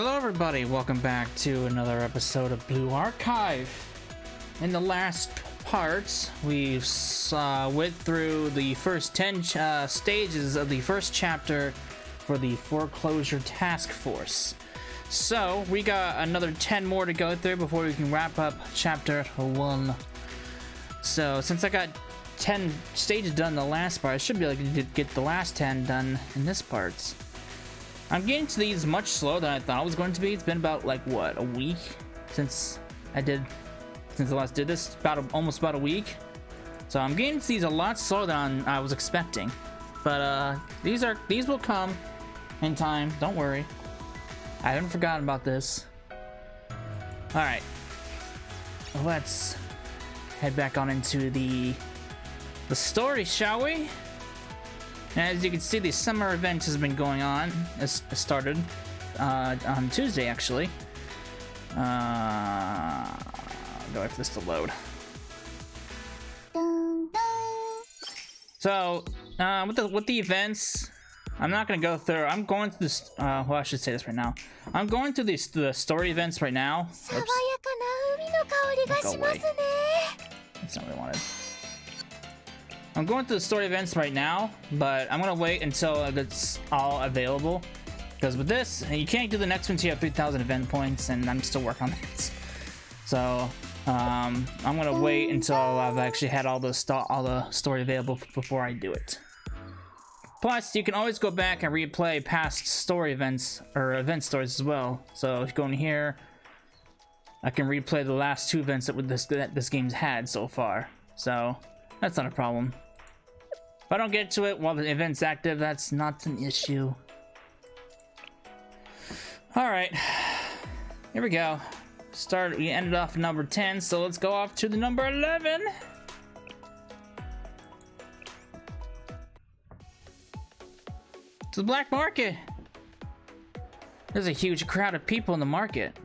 Hello everybody, welcome back to another episode of Blue Archive. In the last part, we went through the first 10 stages of the first chapter for the Foreclosure Task Force. So, we got another 10 more to go through before we can wrap up chapter 1. So, since I got 10 stages done in the last part, I should be able to get the last 10 done in this part. I'm getting to these much slower than I thought I was going to be. It's been about, like, what, a week since I last did this? Almost about a week. So I'm getting to these a lot slower than I was expecting. But, these will come in time. Don't worry. I haven't forgotten about this. Alright. Let's head back on into the story, shall we? And as you can see, the summer event has been going on. It started on Tuesday, actually. I'll go wait for this to load. So, with the events, I'm not gonna go through. I'm going through this. Well, I should say this right now. I'm going through the story events right now. Oops. Go away. That's not what I wanted. I'm going through the story events right now, but I'm gonna wait until it's all available. Because with this, you can't do the next one until you have 3,000 event points, and I'm still working on it. So, I'm gonna wait until I've actually had all the story available before I do it. Plus, you can always go back and replay past story events or event stories as well. So, if you go in here, I can replay the last 2 events that this game's had so far. So, that's not a problem. If I don't get to it while the event's active, that's not an issue. Alright. Here we go. We ended off at number 10, so let's go off to the number 11. To the black market. There's a huge crowd of people in the market.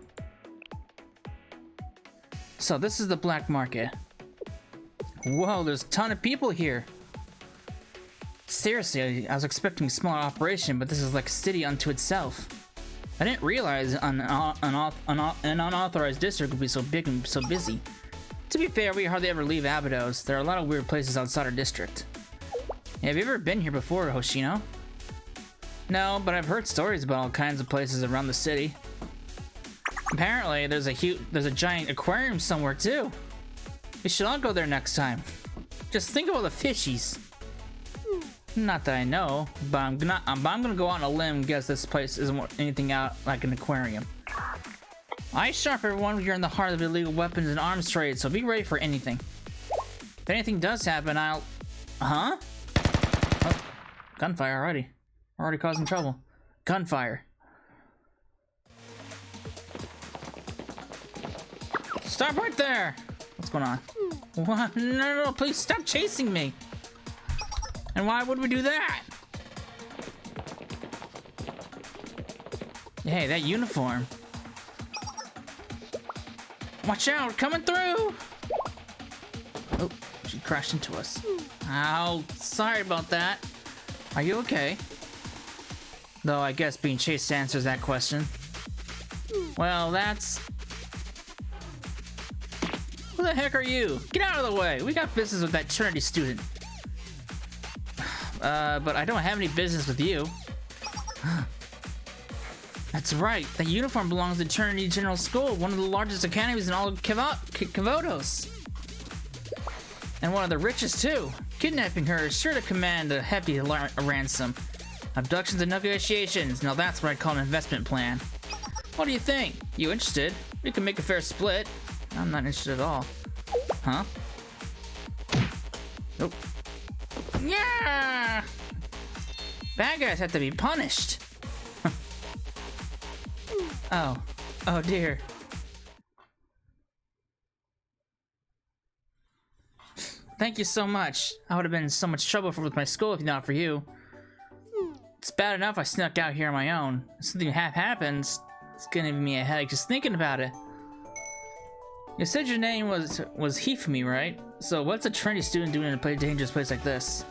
So this is the black market. Whoa, there's a ton of people here. Seriously, I was expecting a smaller operation, but this is like a city unto itself. I didn't realize an unauthorized district would be so big and so busy. To be fair, we hardly ever leave Abydos. There are a lot of weird places outside our district. Yeah, have you ever been here before, Hoshino? No, but I've heard stories about all kinds of places around the city. Apparently, there's a giant aquarium somewhere too. We should all go there next time. Just think of all the fishies. Not that I know, but I'm gonna go out on a limb and guess this place isn't anything out like an aquarium. Eyes sharp, everyone. You're in the heart of the illegal weapons and arms trade, so be ready for anything. If anything does happen, I'll... Huh? Oh, gunfire already. Already causing trouble. Gunfire. Stop right there! What's going on? What? No, please stop chasing me! And why would we do that? Hey, that uniform. Watch out, coming through! Oh, she crashed into us. Ow, sorry about that. Are you okay? Though I guess being chased answers that question. Well, that's... Who the heck are you? Get out of the way! We got business with that Trinity student. But I don't have any business with you. That's right. That uniform belongs to Trinity General School, one of the largest academies in all of Kavodos. And one of the richest, too. Kidnapping her is sure to command a hefty ransom. Abductions and negotiations. Now that's what I call an investment plan. What do you think? You interested? We can make a fair split. I'm not interested at all. Huh? Nope. Yeah! Bad guys have to be punished. Oh. Oh dear. Thank you so much. I would have been in so much trouble with my school if not for you. It's bad enough I snuck out here on my own. If something happens, it's gonna give me a headache just thinking about it. You said your name was Hifumi, right? So what's a trendy student doing in a dangerous place like this?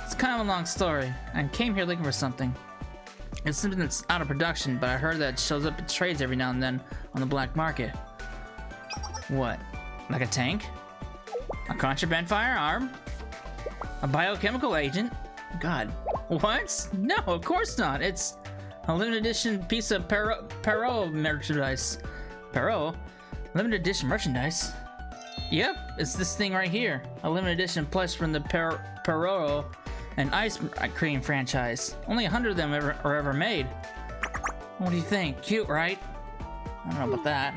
It's kind of a long story. I came here looking for something. It's something that's out of production, but I heard that it shows up in trades every now and then on the black market. What? Like a tank? A contraband firearm? A biochemical agent? God. What? No, of course not. It's a limited edition piece of Perot merchandise. Perot? Limited edition merchandise? Yep, it's this thing right here. A limited edition plush from the Perot and ice cream franchise. Only 100 of them are ever made. What do you think? Cute, right? I don't know about that.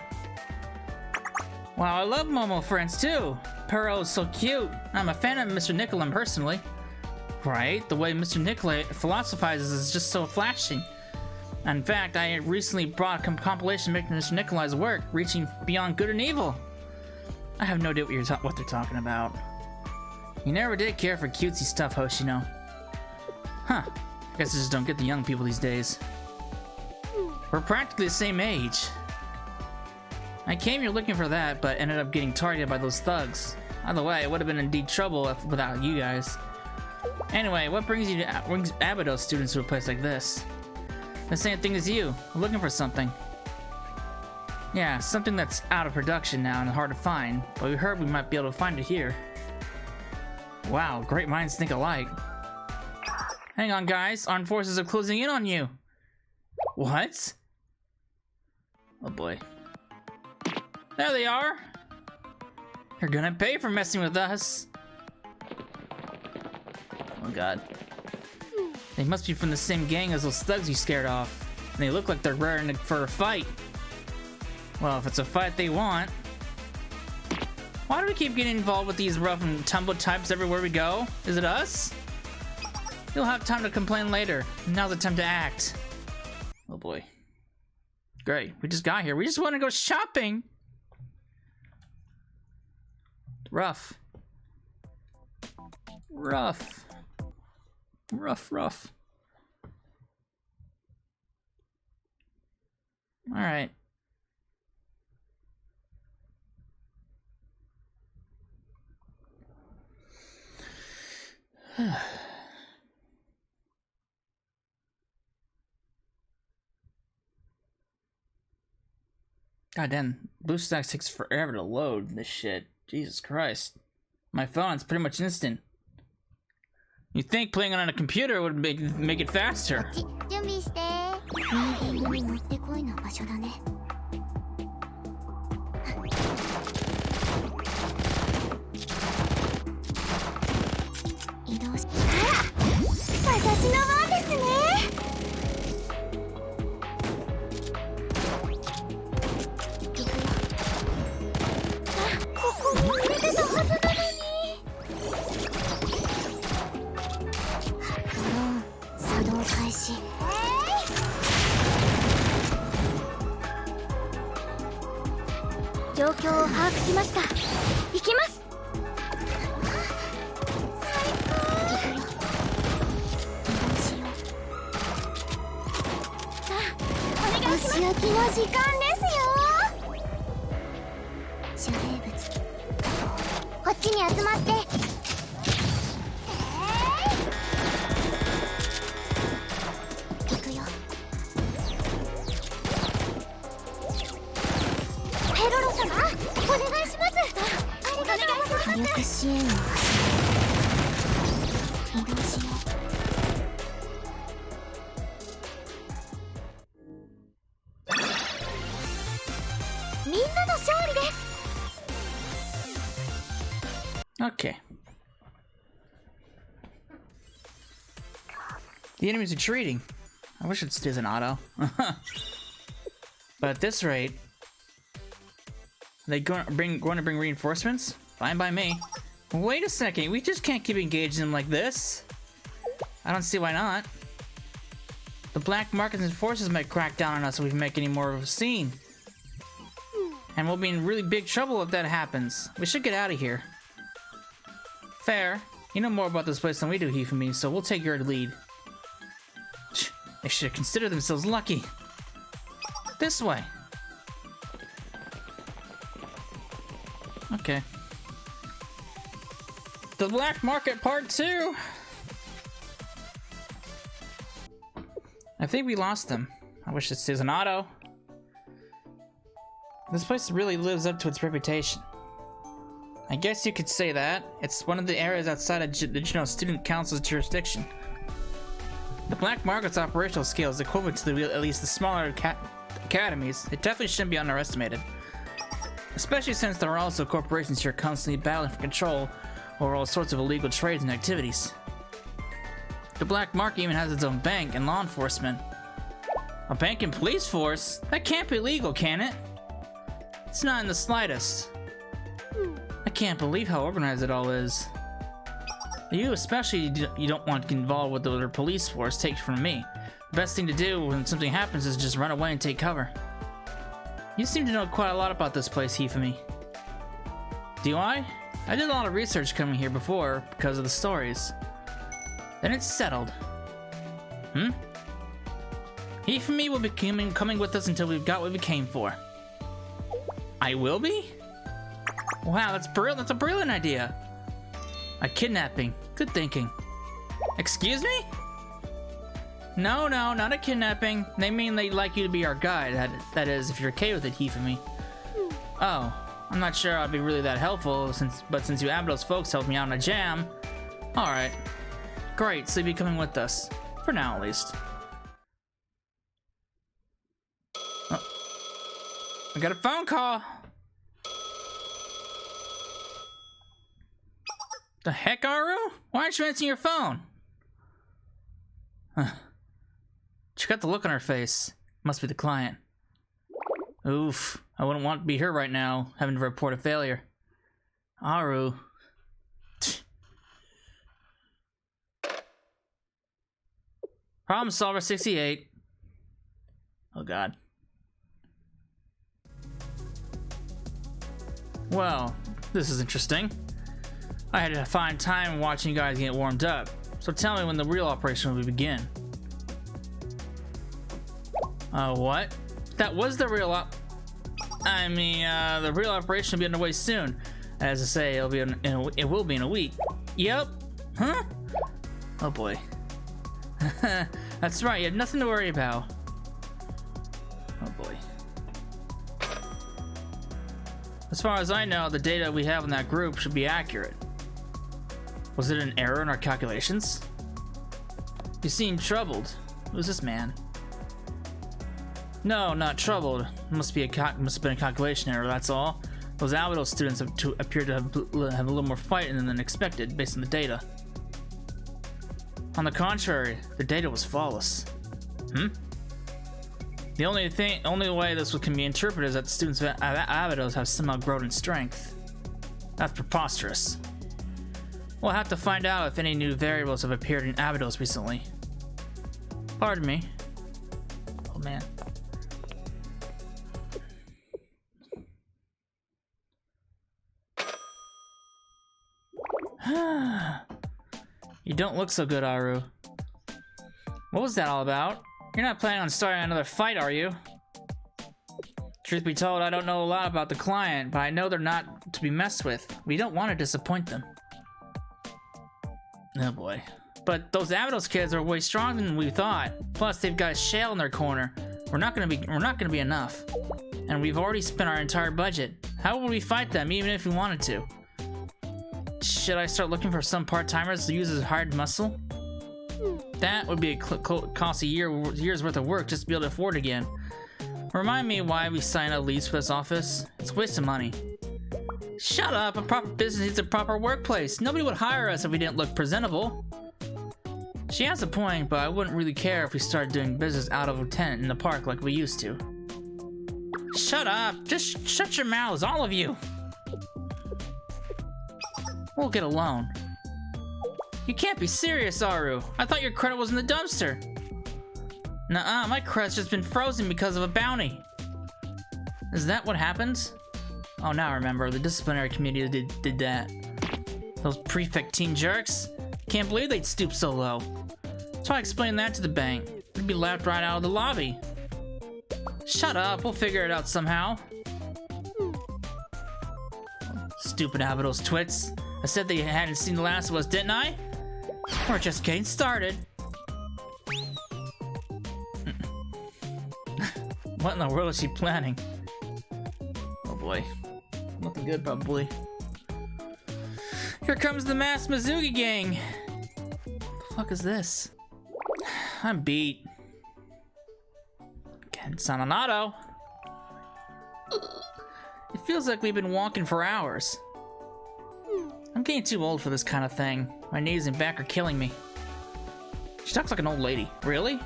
Wow, I love Momo friends too. Perot is so cute. I'm a fan of Mr. Nicolai personally. Right? The way Mr. Nicolai philosophizes is just so flashing. In fact, I recently brought a compilation making Mr. Nicolai's work, reaching beyond good and evil. I have no idea what they're talking about. You never did care for cutesy stuff, Hoshino. Huh. I guess I just don't get the young people these days. We're practically the same age. I came here looking for that, but ended up getting targeted by those thugs. Either way, I would have been in deep trouble without you guys. Anyway, what brings Abydos students to a place like this? The same thing as you. I'm looking for something. Yeah, something that's out of production now and hard to find, but we heard we might be able to find it here. Wow, great minds think alike. Hang on, guys. Armed forces are closing in on you. What? Oh boy. There they are. You're gonna pay for messing with us. Oh god. They must be from the same gang as those thugs you scared off. And they look like they're raring for a fight. Well, if it's a fight they want. Why do we keep getting involved with these rough and tumble types everywhere we go? Is it us? You'll have time to complain later. Now's the time to act. Oh boy. Great, we just got here. We just want to go shopping. Rough. Rough. Rough. Alright. God damn, BlueStacks takes forever to load this shit. Jesus Christ. My phone's pretty much instant. You'd think playing on a computer would make it faster. Okay. The enemies are retreating. I wish it stays an auto. But at this rate, are they going to bring reinforcements? Fine by me. Wait a second, we just can't keep engaging them like this. I don't see why not. The black markets and forces might crack down on us if we make any more of a scene. And we'll be in really big trouble if that happens. We should get out of here. Fair. You know more about this place than we do, Hifumi, so we'll take your lead. They should consider themselves lucky. This way. Okay. The Black Market Part 2! I think we lost them. I wish this is an auto. This place really lives up to its reputation. I guess you could say that. It's one of the areas outside of the Student Council's jurisdiction. The Black Market's operational scale is equivalent to at least the smaller academies. It definitely shouldn't be underestimated. Especially since there are also corporations here constantly battling for control over all sorts of illegal trades and activities. The Black Market even has its own bank and law enforcement. A bank and police force? That can't be legal, can it? It's not in the slightest. I can't believe how organized it all is. You especially, you don't want to get involved with the other police force, take it from me. The best thing to do when something happens is just run away and take cover. You seem to know quite a lot about this place, Hifumi. Do I? I did a lot of research coming here before because of the stories. Then it's settled. Hifumi will be coming with us until we've got what we came for. I will be? Wow, that's brilliant. That's a brilliant idea. A kidnapping. Good thinking. Excuse me? No, not a kidnapping. They mean they'd like you to be our guide. That is, if you're okay with it, Hifumi. Oh, I'm not sure I'd be really that helpful, but since you Abydos folks helped me out in a jam. Alright. Great, so you'll be coming with us. For now, at least. Oh. I got a phone call. The heck, Aru? Why aren't you answering your phone? She got the look on her face. Must be the client. Oof. I wouldn't want to be her right now, having to report a failure. Aru. Problem solver 68. Oh god. Well, this is interesting. I had to find time watching you guys get warmed up. So tell me when the real operation will begin. What? That was the real the real operation will be underway soon. As I say, it will be in a week. Yep. Huh? Oh boy. That's right, you have nothing to worry about. Oh boy. As far as I know, the data we have in that group should be accurate. Was it an error in our calculations? You seem troubled. Who's this man? No, not troubled. It must have been a calculation error, that's all. Those Abydos students appear to have a little more fight in them than expected, based on the data. On the contrary, the data was flawless. The only way this can be interpreted is that the students of Abydos have somehow grown in strength. That's preposterous. We'll have to find out if any new variables have appeared in Abydos recently. Pardon me. Oh man. You don't look so good, Aru. What was that all about? You're not planning on starting another fight, are you? Truth be told, I don't know a lot about the client, but I know they're not to be messed with. We don't want to disappoint them. Oh boy. But those Abydos kids are way stronger than we thought. Plus, they've got a shell in their corner. We're not gonna be enough. And we've already spent our entire budget. How would we fight them, even if we wanted to? Should I start looking for some part-timers to use as hired muscle? That would be a cost a year's worth of work just to be able to afford again. Remind me why we signed a lease for this office. It's a waste of money. Shut up! A proper business needs a proper workplace. Nobody would hire us if we didn't look presentable. She has a point, but I wouldn't really care if we started doing business out of a tent in the park like we used to. Shut up! Just shut your mouths, all of you! We'll get a loan. You can't be serious, Aru. I thought your credit was in the dumpster. Nuh-uh, my credit's just been frozen because of a bounty. Is that what happens? Oh, now I remember. The disciplinary committee did that. Those prefect teen jerks. Can't believe they'd stoop so low. So I explained that to the bank. They'd be laughed right out of the lobby. Shut up, we'll figure it out somehow. Stupid Abydos twits. I said they hadn't seen the last of us, didn't I? We're just getting started. What in the world is she planning? Oh boy. Nothing good, probably. Here comes the masked Mizugi gang! What the fuck is this? I'm beat. Again, it's on an auto. It feels like we've been walking for hours. I'm getting too old for this kind of thing. My knees and back are killing me. She talks like an old lady. Really?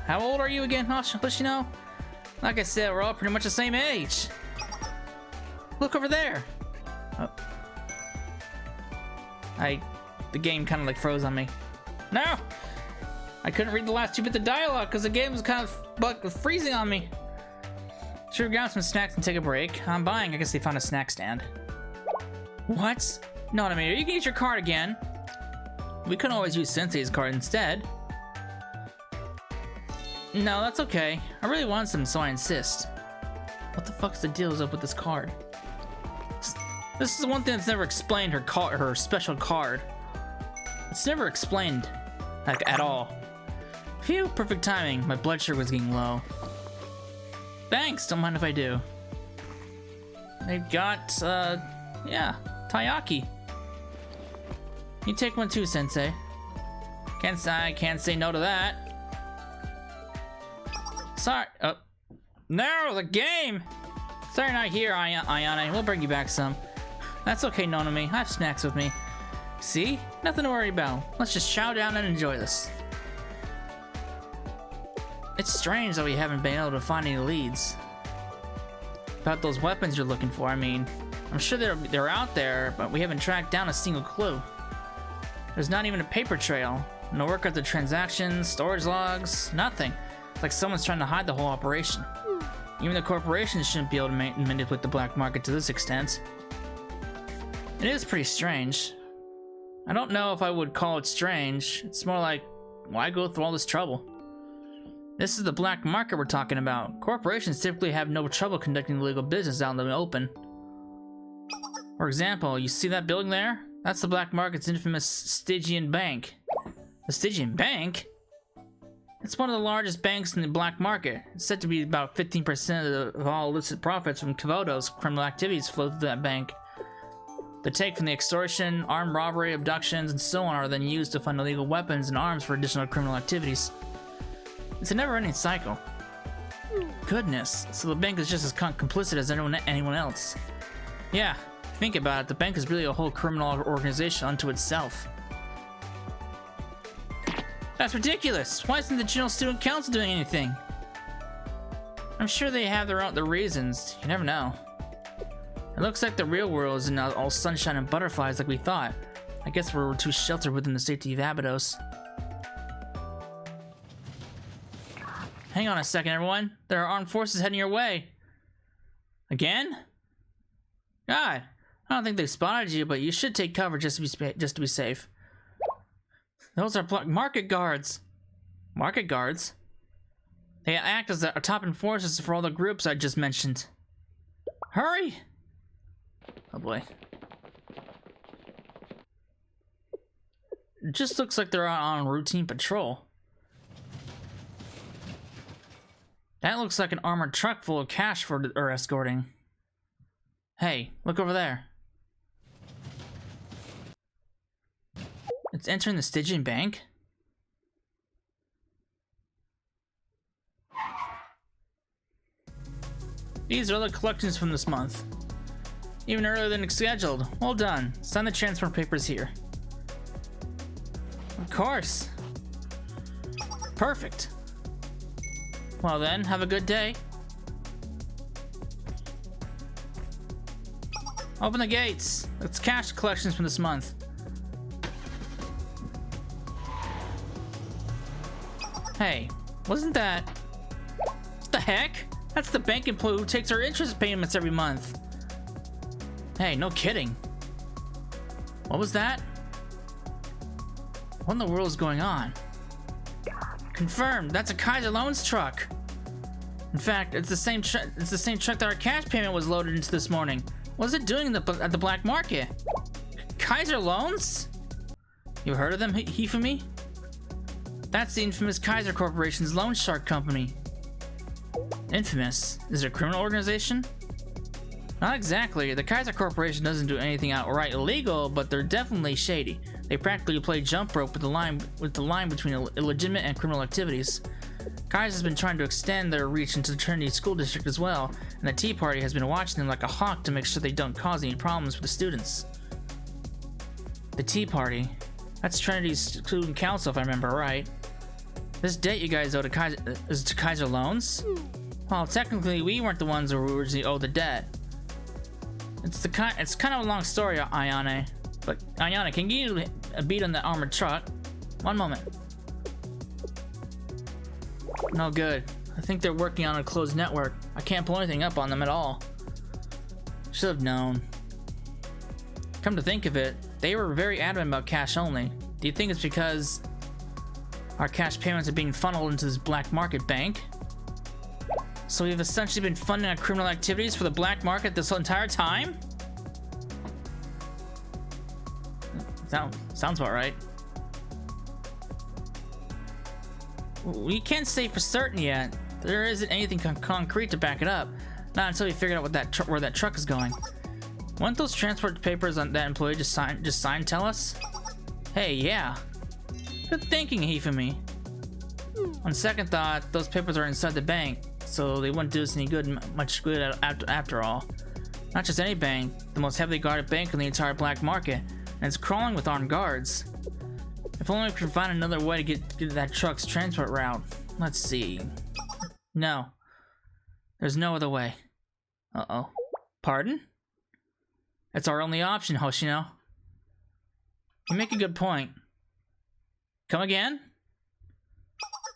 How old are you again, Hoshino? Like I said, we're all pretty much the same age. Look over there. Oh. The game kind of like froze on me. No! I couldn't read the last 2 bits of dialogue because the game was kind of freezing on me. Should we grab some snacks and take a break? I'm buying. I guess they found a snack stand. What? No, I mean, you can use your card again. We could always use Sensei's card instead. No, that's okay. I really want some, so I insist. What the fuck's the deal up with this card? This is one thing that's never explained, her special card. It's never explained, like, at all. Phew, perfect timing. My blood sugar was getting low. Thanks, don't mind if I do. They've got, yeah, taiyaki. You take one too, Sensei. I can't say no to that. Sorry, no, the game! Sorry not here, Ayane. We'll bring you back some. That's okay, Nonami. I have snacks with me. See? Nothing to worry about. Let's just chow down and enjoy this. It's strange that we haven't been able to find any leads. About those weapons you're looking for, I mean. I'm sure they're out there, but we haven't tracked down a single clue. There's not even a paper trail. No record of the transactions, storage logs, nothing. It's like someone's trying to hide the whole operation. Even the corporations shouldn't be able to manipulate the black market to this extent. It is pretty strange. I don't know if I would call it strange. It's more like, why go through all this trouble? This is the black market we're talking about. Corporations typically have no trouble conducting legal business out in the open. For example, you see that building there? That's the black market's infamous Stygian Bank. The Stygian Bank? It's one of the largest banks in the black market. It's said to be about 15% of all illicit profits from Kavoto's criminal activities flow through that bank. The take from the extortion, armed robbery, abductions, and so on are then used to fund illegal weapons and arms for additional criminal activities. It's a never-ending cycle. Goodness, so the bank is just as complicit as anyone else. Yeah, think about it, the bank is really a whole criminal organization unto itself. That's ridiculous! Why isn't the General Student Council doing anything? I'm sure they have their reasons. You never know. It looks like the real world isn't all sunshine and butterflies like we thought. I guess we're too sheltered within the safety of Abydos. Hang on a second, everyone. There are armed forces heading your way. Again? God, I don't think they've spotted you, but you should take cover just to be safe. Those are market guards. Market guards? They act as the top enforcers for all the groups I just mentioned. Hurry! Oh boy. It just looks like they're on routine patrol. That looks like an armored truck full of cash for escorting. Hey, look over there. It's entering the Stygian Bank? These are the collections from this month. Even earlier than scheduled. Well done. Sign the transfer papers here. Of course. Perfect. Well then, have a good day. Open the gates. It's cash collections from this month. Hey, wasn't that... What the heck? That's the bank employee who takes our interest payments every month. Hey, no kidding. What was that? What in the world is going on? Confirmed, that's a Kaiser Loans truck. In fact, it's the same truck that our cash payment was loaded into this morning. What's it doing at the black market? Kaiser Loans? You heard of them, Hifumi? That's the infamous Kaiser Corporation's loan shark company. Infamous? Is it a criminal organization? Not exactly. The Kaiser Corporation doesn't do anything outright illegal, but they're definitely shady. They practically play jump rope with the line between illegitimate and criminal activities. Kaiser's been trying to extend their reach into the Trinity School District as well, and the Tea Party has been watching them like a hawk to make sure they don't cause any problems for the students. The Tea Party? That's Trinity's student council, if I remember right. This debt you guys owe to Kaiser is to Kaiser loans? Well, technically, we weren't the ones who originally owed the debt. It's kind of a long story, Ayane. But Ayane, can you give a beat on that armored truck? One moment. No good. I think they're working on a closed network. I can't pull anything up on them at all. Should have known. Come to think of it, they were very adamant about cash only. Do you think it's because our cash payments are being funneled into this black market bank? So we've essentially been funding our criminal activities for the black market this entire time? Sounds about right. We can't say for certain yet. There isn't anything concrete to back it up. Not until we figure out where that truck is going. Won't those transport papers on that employee just sign tell us? Hey, yeah. Good thinking, Hifumi. On second thought, those papers are inside the bank, so they wouldn't do us any much good after all. Not just any bank, the most heavily guarded bank in the entire black market, and it's crawling with armed guards. If only we could find another way to get that truck's transport route. Let's see. No. There's no other way. Uh-oh. Pardon? It's our only option, Hoshino. You make a good point. Come again?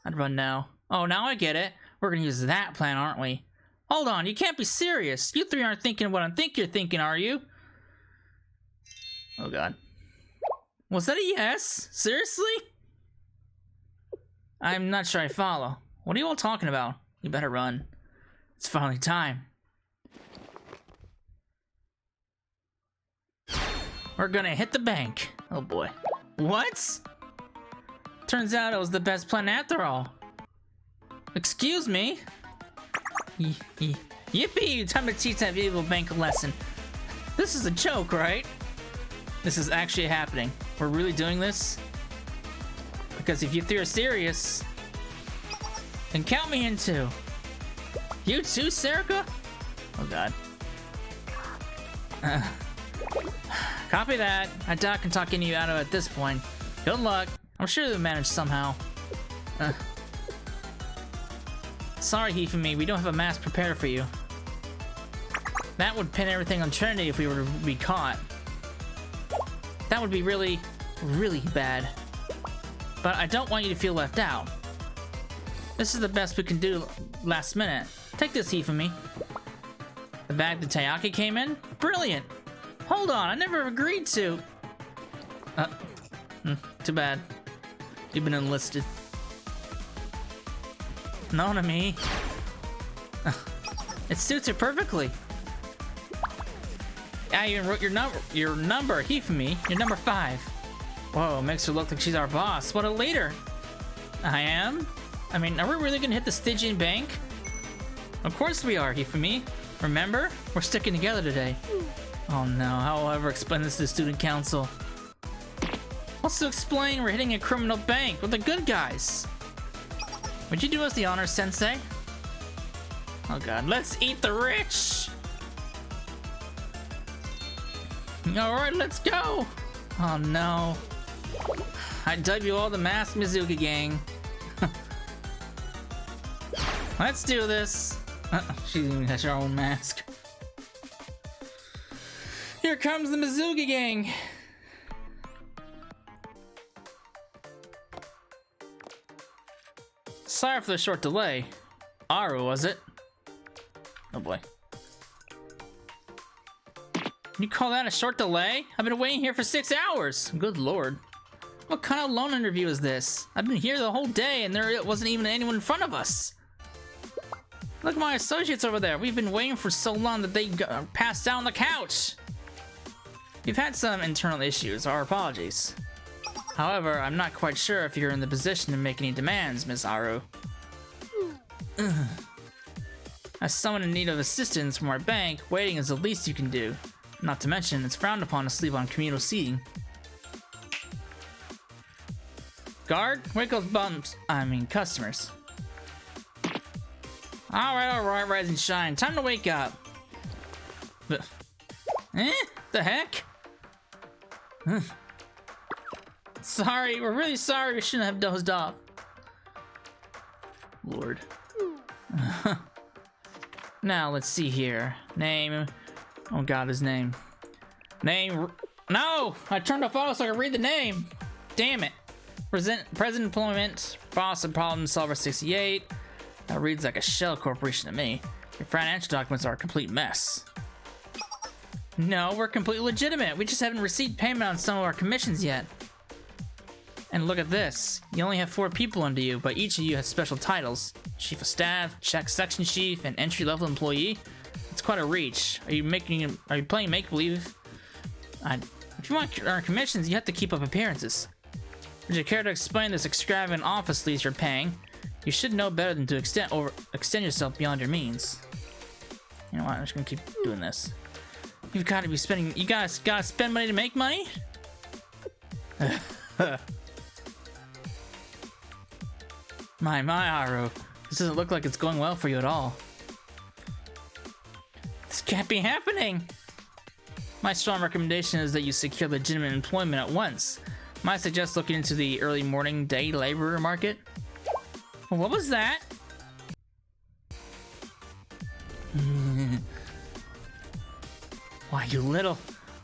I'd run now. Oh, now I get it. We're gonna use that plan, aren't we? Hold on, you can't be serious. You three aren't thinking what I think you're thinking, are you? Oh god. Was that a yes? Seriously? I'm not sure I follow. What are you all talking about? You better run. It's finally time. We're gonna hit the bank. Oh boy. What? Turns out it was the best plan after all. Excuse me? Yippee! Time to teach that evil bank a lesson. This is a joke, right? This is actually happening. We're really doing this? Because if you three are serious, then count me in too. You too, Serica? Oh god. Copy that. I doubt I can talk any of you out of it at this point. Good luck. I'm sure they'll manage somehow. Sorry, Hifumi, we don't have a mask prepared for you. That would pin everything on Trinity if we were to be caught. That would be really, really bad. But I don't want you to feel left out. This is the best we can do last minute. Take this, Hifumi. The bag that Tayaki came in? Brilliant! Hold on, I never agreed to. Too bad. You've been enlisted. No to me. It suits her perfectly. I even wrote your number, Hifumi. You're number 5. Whoa, makes her look like she's our boss. What a leader. I am? I mean, are we really gonna hit the Stygian bank? Of course we are, Hifumi. Remember? We're sticking together today. Oh no, how will I ever explain this to the student council? What's to explain? We're hitting a criminal bank with the good guys. Would you do us the honor, Sensei? Oh god, let's eat the rich! Alright, let's go! Oh no. I dub you all the masked Mizuki gang. Let's do this. She even has her own mask. Here comes the Mizuki gang. Sorry for the short delay. Aru, was it? Oh boy. You call that a short delay? I've been waiting here for 6 hours. Good lord. What kind of loan interview is this? I've been here the whole day and there wasn't even anyone in front of us. Look at my associates over there. We've been waiting for so long that they passed out on the couch. We've had some internal issues. Our apologies. However, I'm not quite sure if you're in the position to make any demands, Miss Aru. As someone in need of assistance from our bank, waiting is the least you can do. Not to mention, it's frowned upon to sleep on communal seating. Guard, wake those bums. I mean, customers. Alright, rise and shine. Time to wake up. The heck? Sorry, we're really sorry. We shouldn't have dozed off. Lord. Now, let's see here. Name. Oh god, his name. Name. No! I turned off auto so I could read the name. Damn it. Present employment. Boss and problem solver 68. That reads like a shell corporation to me. Your financial documents are a complete mess. No, we're completely legitimate. We just haven't received payment on some of our commissions yet. And look at this. You only have 4 people under you, but each of you has special titles. Chief of Staff, Check Section Chief, and entry-level employee. It's quite a reach. Are you playing make-believe? If you want to earn commissions, you have to keep up appearances. Would you care to explain this extravagant office lease you're paying? You should know better than to extend yourself beyond your means. You know what? I'm just gonna keep doing this. You've got to be spending. You guys gotta spend money to make money. My Aru, this doesn't look like it's going well for you at all. This can't be happening. My strong recommendation is that you secure legitimate employment at once. Might suggest looking into the early morning day laborer market. What was that? Why, you little...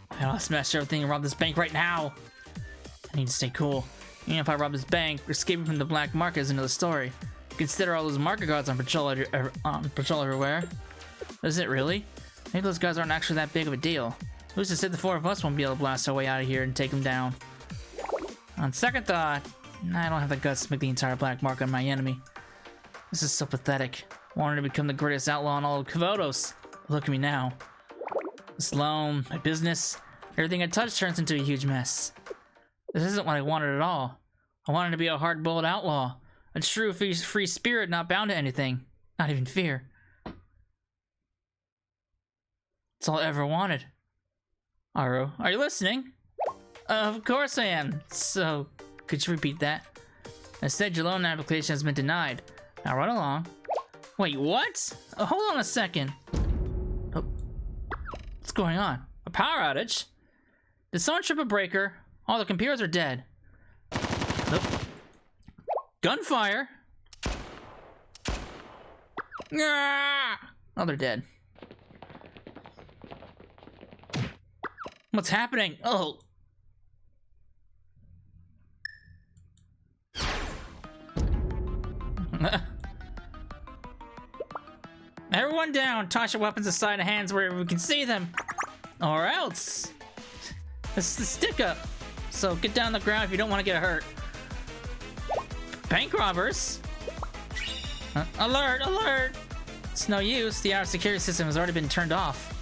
I gotta smash everything and rob this bank right now. I need to stay cool. Even if I rob this bank, escaping from the black market is another story. Consider all those market guards on patrol everywhere. Is it really? Maybe those guys aren't actually that big of a deal. Who's to say the 4 of us won't be able to blast our way out of here and take them down? On second thought, I don't have the guts to make the entire black market my enemy. This is so pathetic. Wanted to become the greatest outlaw in all of Kavotos. Look at me now. This loan, my business, everything I touch turns into a huge mess. This isn't what I wanted at all. I wanted to be a hard-boiled outlaw. A true free spirit not bound to anything. Not even fear. It's all I ever wanted. Aru, are you listening? Of course I am. So, could you repeat that? I said your loan application has been denied. Now run along. Wait, what? Oh, hold on a second. Oh. What's going on? A power outage? Did someone trip a breaker? All the computers are dead. Oh. Gunfire? Oh, they're dead. What's happening? Oh. Everyone down! Toss your weapons aside and hands where we can see them! Or else! This is the stick up! So get down on the ground if you don't want to get hurt. Bank robbers! Alert! Alert! It's no use, the outer security system has already been turned off.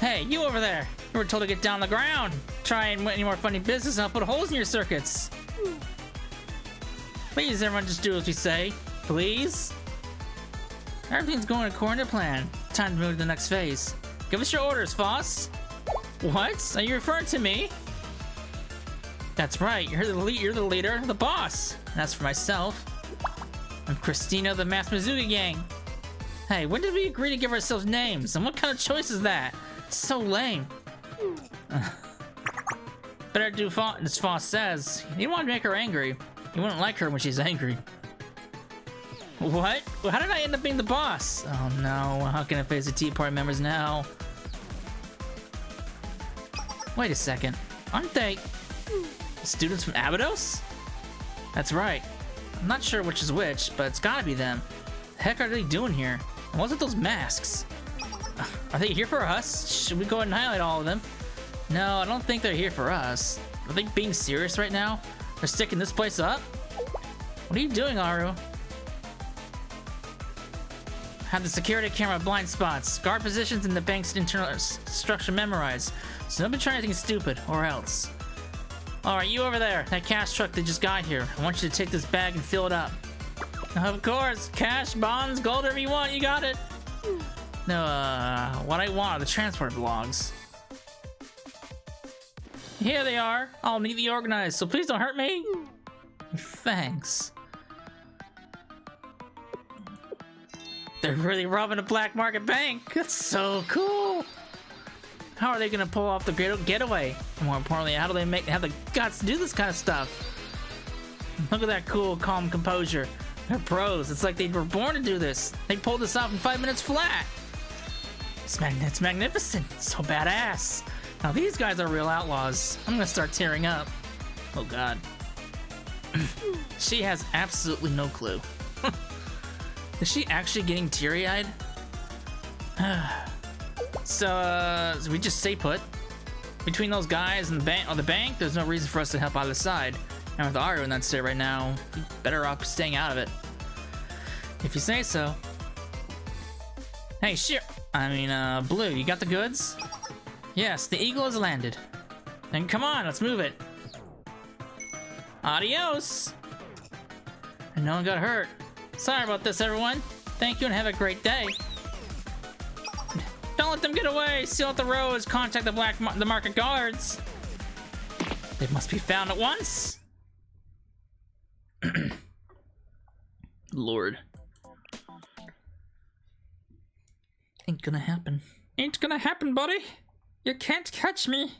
Hey, you over there! You were told to get down on the ground! Try and win any more funny business and I'll put holes in your circuits! Please, everyone just do as we say. Please? Everything's going according to plan. Time to move to the next phase. Give us your orders, Foss. What? Are you referring to me? That's right. You're the leader, the boss. And as for myself, I'm Christina, the Mass Mizuki Gang. Hey, when did we agree to give ourselves names? And what kind of choice is that? It's so lame. Better do as Foss says. You don't want to make her angry. You wouldn't like her when she's angry. What? How did I end up being the boss? Oh no, how can I face the Tea Party members now? Wait a second. Aren't they students from Abydos? That's right. I'm not sure which is which, but it's gotta be them. The heck are they doing here? And what's with those masks? Are they here for us? Should we go and highlight all of them? No, I don't think they're here for us. Are they being serious right now? They're sticking this place up? What are you doing, Aru? Have the security camera blind spots, guard positions, and the bank's internal structure memorized. So don't be trying anything stupid, or else. Alright, you over there, that cash truck that just got here. I want you to take this bag and fill it up. Of course, cash, bonds, gold, whatever you want, you got it. No, what I want are the transport logs. Here they are, all neatly organized, so please don't hurt me. Thanks. They're really robbing a black market bank. That's so cool. How are they gonna pull off the getaway? More importantly, how do they have the guts to do this kind of stuff? Look at that cool, calm composure. They're pros. It's like they were born to do this. They pulled this off in 5 minutes flat. It's magnificent. It's so badass. Now these guys are real outlaws. I'm gonna start tearing up. Oh god. She has absolutely no clue. Is she actually getting teary-eyed? So we just stay put. Between those guys and the bank, there's no reason for us to help either side. And with Aru in that state right now, we're better off staying out of it. If you say so. Hey, Blue, you got the goods? Yes, the Eagle has landed. Then come on, let's move it. Adios! And no one got hurt. Sorry about this, everyone. Thank you and have a great day. Don't let them get away! Seal out the roads, contact the market guards. They must be found at once. Lord. Ain't gonna happen. Ain't gonna happen, buddy. You can't catch me.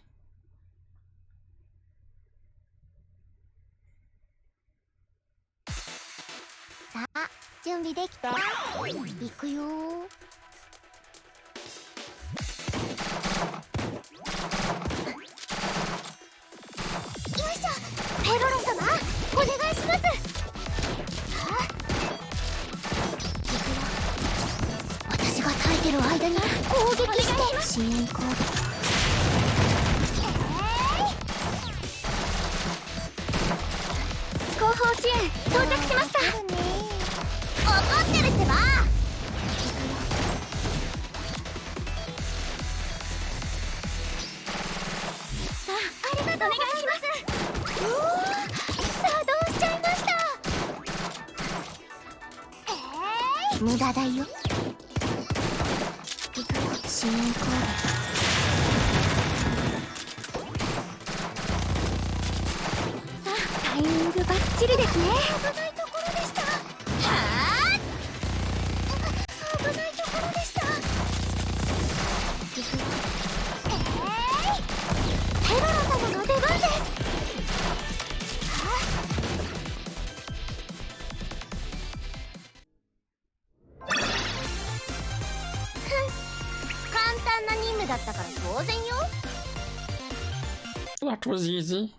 That was easy.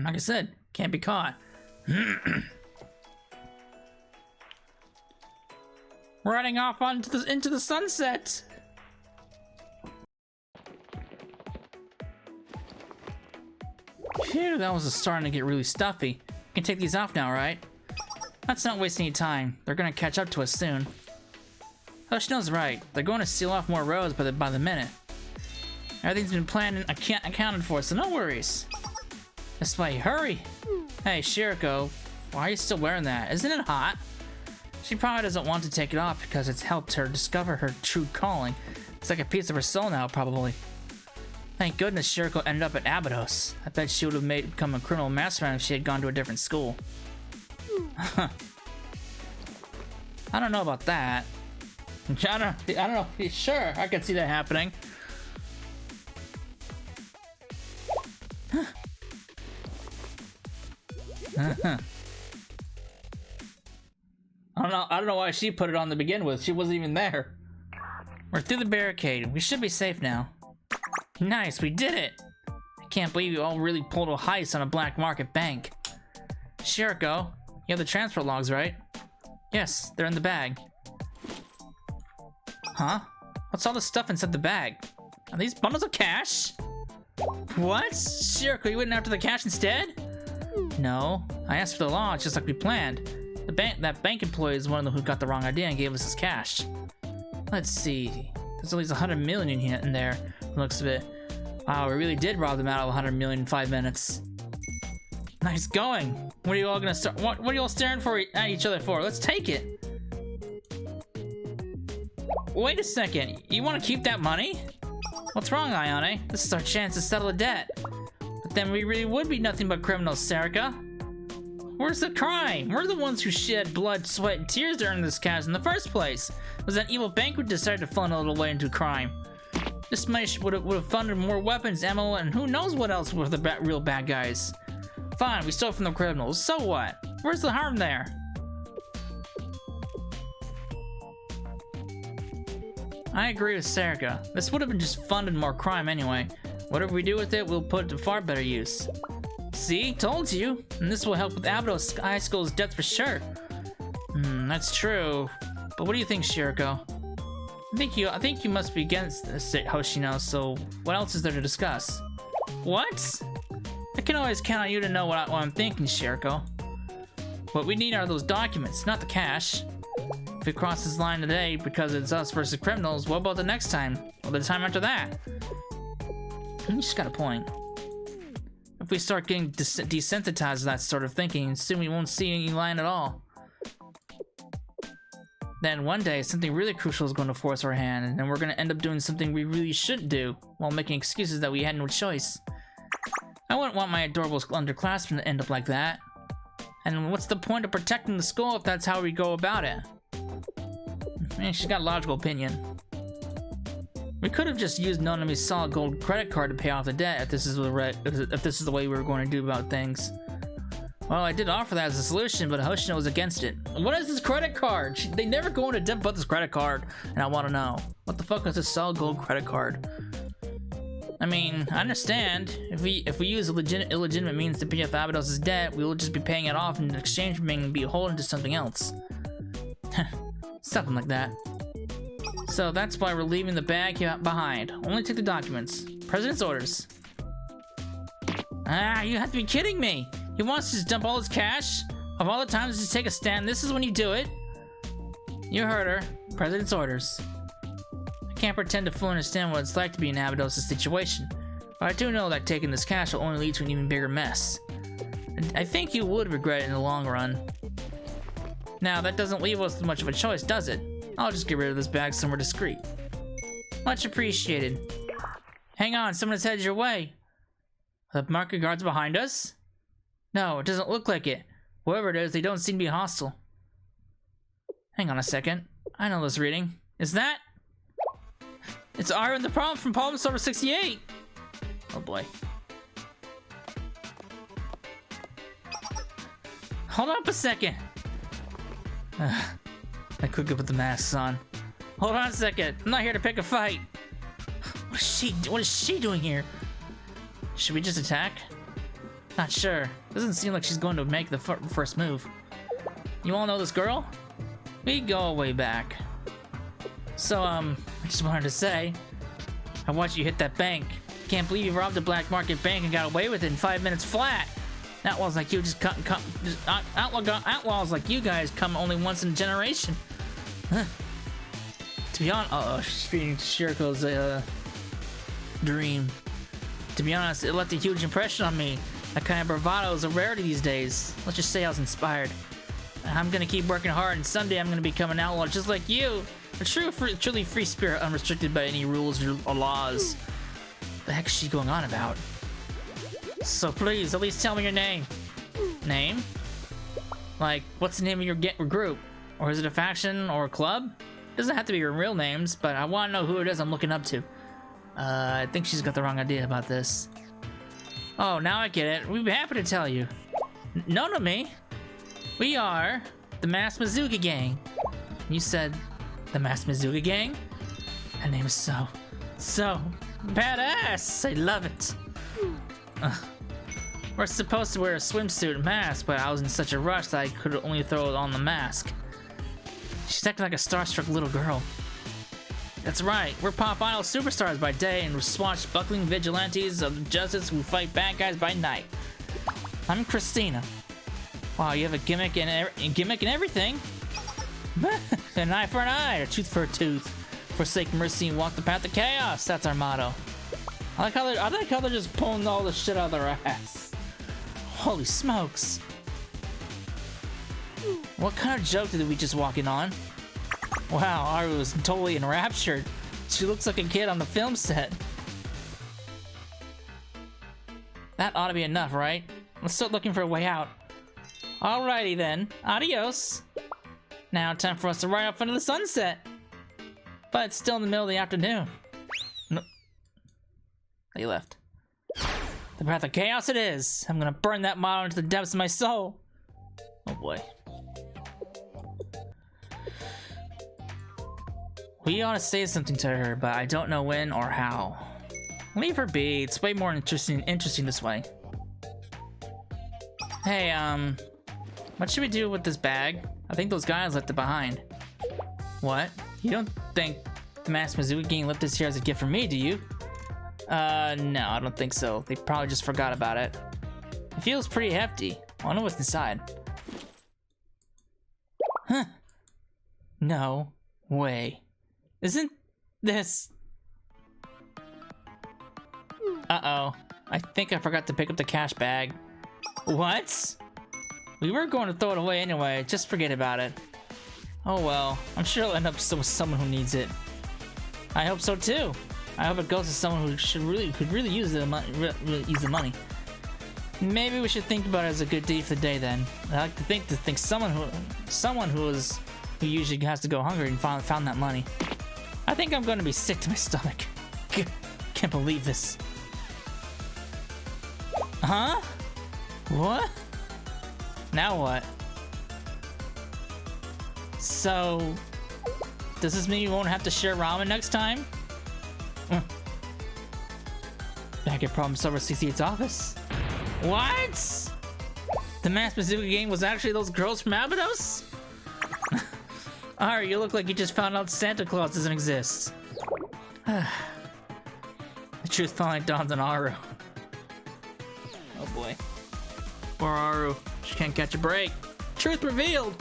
Like I said, can't be caught. Riding off into the sunset. Phew, that was starting to get really stuffy. You can take these off now, right? Let's not waste any time. They're gonna catch up to us soon. Hoshino's right. They're going to seal off more roads by the minute. Everything's been planned and accounted for, so no worries. This way, hurry! Hey, Shiriko, why are you still wearing that? Isn't it hot? She probably doesn't want to take it off because it's helped her discover her true calling. It's like a piece of her soul now, probably. Thank goodness Shiriko ended up at Abydos. I bet she would have become a criminal mastermind if she had gone to a different school. I don't know about that. I don't know. Sure, I can see that happening. I don't know why she put it on to begin with. She wasn't even there. We're through the barricade. We should be safe now. Nice, we did it! I can't believe you all really pulled a heist on a black market bank. Shiriko, you have the transport logs, right? Yes, they're in the bag. Huh? What's all the stuff inside the bag? Are these bundles of cash? What? Shiriko, you went after the cash instead? No, I asked for the log just like we planned. That bank employee is one of them who got the wrong idea and gave us his cash. Let's see. There's at least 100 million in there, from the looks of it. Wow, we really did rob them out of 100 million in 5 minutes. Nice going. What are you all gonna start? What are you all staring at each other for? Let's take it. Wait a second. You want to keep that money? What's wrong, Ayane? This is our chance to settle a debt. But then we really would be nothing but criminals, Serica. Where's the crime? We're the ones who shed blood, sweat, and tears to earn this cash in the first place. It was that evil bank who decided to funnel it away into crime. This money would have funded more weapons, ammo, and who knows what else were the real bad guys. Fine, we stole from the criminals. So what? Where's the harm there? I agree with Serica. This would have been just funded more crime anyway. Whatever we do with it, we'll put it to far better use. See? Told you! And this will help with Abydos High School's death for sure. That's true. But what do you think, Shiriko? I think you must be against this, Hoshino, so what else is there to discuss? What? I can always count on you to know what I'm thinking, Shiriko. What we need are those documents, not the cash. If it crosses the line today because it's us versus criminals, what about the next time? Or the time after that? You just got a point. If we start getting desensitized to that sort of thinking, soon we won't see any line at all. Then one day, something really crucial is going to force our hand, and then we're going to end up doing something we really shouldn't do, while making excuses that we had no choice. I wouldn't want my adorable underclassmen to end up like that. And what's the point of protecting the school if that's how we go about it? She's got a logical opinion. We could have just used Nonami's solid gold credit card to pay off the debt if this is the way we were going to do about things. Well, I did offer that as a solution, but Hoshino was against it. What is this credit card? They never go into debt about this credit card, and I want to know. What the fuck is this solid gold credit card? I mean, I understand. If we use illegitimate means to pay off Abydos' debt, we will just be paying it off in exchange for being beholden to something else. Something like that. So that's why we're leaving the bag behind. Only take the documents. President's orders. Ah, you have to be kidding me! He wants to just dump all his cash? Of all the times to take a stand, this is when you do it? You heard her. President's orders. I can't pretend to fully understand what it's like to be in Abydos' situation, but I do know that taking this cash will only lead to an even bigger mess. I think you would regret it in the long run. Now, that doesn't leave us much of a choice, does it? I'll just get rid of this bag somewhere discreet. Much appreciated. Hang on, someone's headed your way. Are the market guards behind us? No, it doesn't look like it. Whoever it is, they don't seem to be hostile. Hang on a second. I know this reading. Is that? It's Iron the Problem from Problem Solver 68! Oh boy. Hold up a second! I quickly put the masks on. Hold on a second. I'm not here to pick a fight. What is she doing here? Should we just attack? Not sure. Doesn't seem like she's going to make the first move. You all know this girl? We go way back. So, I just wanted to say, I watched you hit that bank. Can't believe you robbed a black market bank and got away with it in 5 minutes flat. Outlaws like you outlaws like you guys come only once in a generation. Huh. To be honest, she's feeding Shiriko's dream. To be honest, it left a huge impression on me. That kind of bravado is a rarity these days. Let's just say I was inspired. I'm gonna keep working hard, and someday I'm gonna become an outlaw just like you. A truly free spirit, unrestricted by any rules or laws. What the heck is she going on about? So please, at least tell me your name. Name? Like, what's the name of your group? Or is it a faction or a club? It doesn't have to be your real names, but I want to know who it is I'm looking up to. I think she's got the wrong idea about this. Oh, now I get it. We'd be happy to tell you. No, to me. We are the Masked Mizuga Gang. You said the Masked Mizuga Gang? That name is so badass. I love it. We're supposed to wear a swimsuit and mask, but I was in such a rush that I could only throw on the mask. She's acting like a starstruck little girl. That's right, we're pop idol superstars by day and swashbuckling vigilantes of justice who fight bad guys by night. I'm Christina. Wow, you have a gimmick and everything. An eye for an eye, a tooth for a tooth. Forsake mercy and walk the path of chaos. That's our motto. I like how they're just pulling all the shit out of their ass. Holy smokes! What kind of joke did we just walk in on? Wow, Aru was totally enraptured. She looks like a kid on the film set. That ought to be enough, right? Let's start looking for a way out. Alrighty then, adios. Now time for us to ride off into the sunset. But it's still in the middle of the afternoon. No. They left. The path of chaos it is. I'm gonna burn that motto into the depths of my soul. Oh boy. We ought to say something to her, but I don't know when or how. Leave her be. It's way more interesting this way. Hey, what should we do with this bag? I think those guys left it behind. What? You don't think the Masked Bazooka Gang left this here as a gift for me, do you? No, I don't think so. They probably just forgot about it. It feels pretty hefty. I wonder what's inside. Huh. No way. Isn't this... Uh-oh. I think I forgot to pick up the cash bag. What? We were going to throw it away anyway. Just forget about it. Oh well. I'm sure it'll end up with someone who needs it. I hope so too. I hope it goes to someone who could really use the money. Maybe we should think about it as a good deed for the day then. I like to think someone who usually has to go hungry and found that money. I think I'm going to be sick to my stomach. Can't believe this. Huh? What? Now what? So, does this mean we won't have to share ramen next time? Back at Problem Solver 68's office. What? The Masked Bazooka Gang was actually those girls from Abydos? Alright, you look like you just found out Santa Claus doesn't exist. The truth finally dawns on Aru. Oh boy. Poor Aru. She can't catch a break. Truth revealed!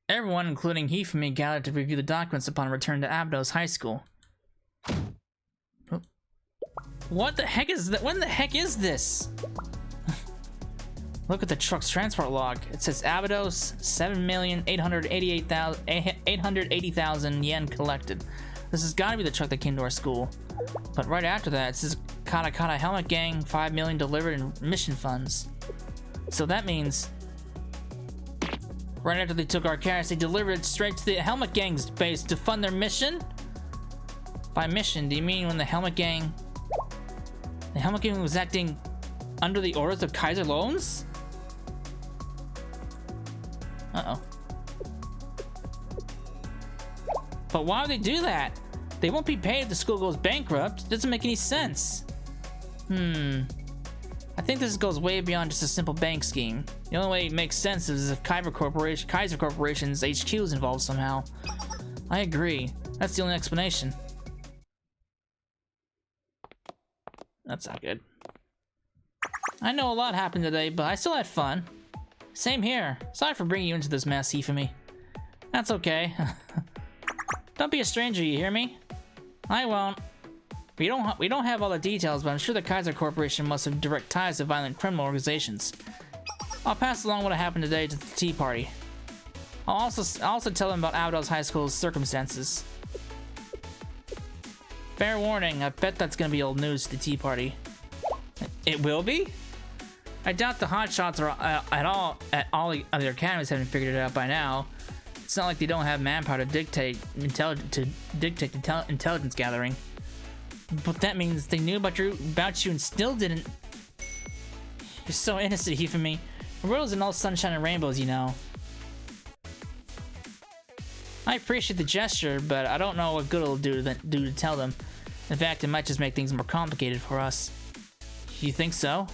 Everyone, including Hifumi, gathered to review the documents upon return to Abydos High School. What the heck is that? What in the heck is this? Look at the truck's transport log. It says Abydos, 7,880,000 yen collected. This has got to be the truck that came to our school. But right after that, it says Kata Kata Helmet Gang, 5 million delivered in mission funds. So that means right after they took our cash, they delivered it straight to the Helmet Gang's base to fund their mission? By mission, do you mean when the Helmet Gang was acting under the orders of Kaiser Loans? Uh-oh. But why would they do that? They won't be paid if the school goes bankrupt. It doesn't make any sense. I think this goes way beyond just a simple bank scheme. The only way it makes sense is if Kaiser Corporation's HQ is involved somehow. I agree. That's the only explanation. That's not good. I know a lot happened today, but I still had fun. Same here. Sorry for bringing you into this mess, Hifumi. That's okay. Don't be a stranger, you hear me? I won't. We don't have all the details, but I'm sure the Kaiser Corporation must have direct ties to violent criminal organizations. I'll pass along what happened today to the tea party. I'll also tell them about Abydos High School's circumstances. Fair warning, I bet that's gonna be old news to the tea party. It will be? I doubt the hotshots are at all the other academies haven't figured it out by now. It's not like they don't have manpower to dictate intelligence gathering. But that means they knew about you and still didn't. You're so innocent, Hifumi. The world isn't all sunshine and rainbows, you know. I appreciate the gesture, but I don't know what good it'll do to tell them. In fact, it might just make things more complicated for us. You think so?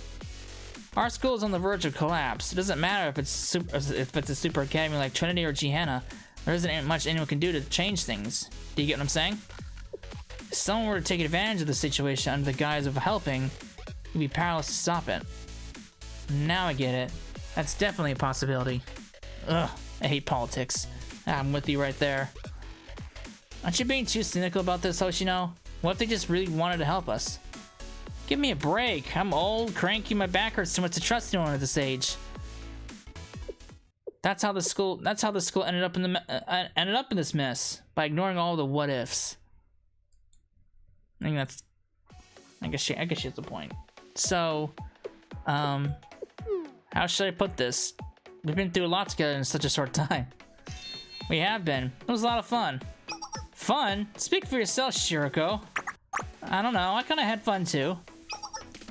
Our school is on the verge of collapse. It doesn't matter if it's a super academy like Trinity or Gihanna. There isn't much anyone can do to change things. Do you get what I'm saying? If someone were to take advantage of the situation under the guise of helping, we'd be powerless to stop it. Now I get it. That's definitely a possibility. Ugh, I hate politics. I'm with you right there. Aren't you being too cynical about this, Hoshino? What if they just really wanted to help us? Give me a break. I'm old, cranky, my back hurts too much to trust anyone at this age. That's how the school ended up in this mess, by ignoring all the what ifs. I think that's, I guess she has the point. So, how should I put this? We've been through a lot together in such a short time. We have been. It was a lot of fun. Fun? Speak for yourself, Shiroko. I don't know, I kinda had fun too.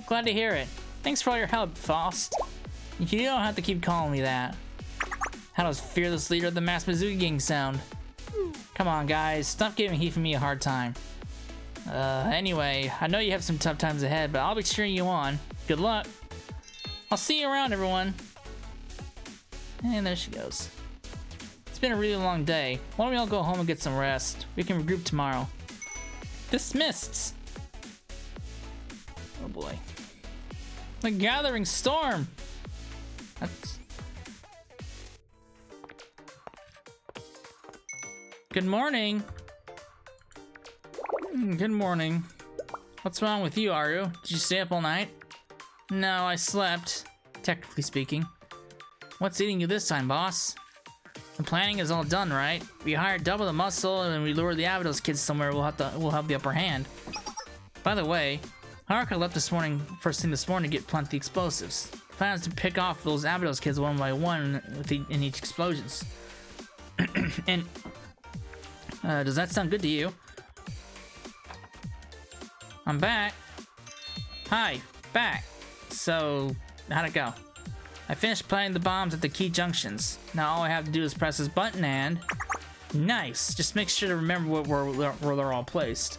Glad to hear it. Thanks for all your help, Faust. You don't have to keep calling me that. How does fearless leader of the Mass Mizuki gang sound? Come on, guys, stop giving Heath and me a hard time. Anyway, I know you have some tough times ahead, but I'll be cheering you on. Good luck. I'll see you around, everyone. And there she goes. It's been a really long day. Why don't we all go home and get some rest? We can regroup tomorrow. Dismissed. Oh boy. The gathering storm. That's... Good morning. Good morning. What's wrong with you, Aru? Did you stay up all night? No, I slept. Technically speaking. What's eating you this time, boss? The planning is all done, right? We hired double the muscle and we lured the Abydos kids somewhere. We'll have the upper hand. By the way, Haruka left first thing this morning to plant the explosives. Plans to pick off those Abydos kids one by one in each explosions. And does that sound good to you? I'm back. Hi, back. So, how'd it go? I finished planting the bombs at the key junctions. Now all I have to do is press this button and... Nice! Just make sure to remember where they're all placed.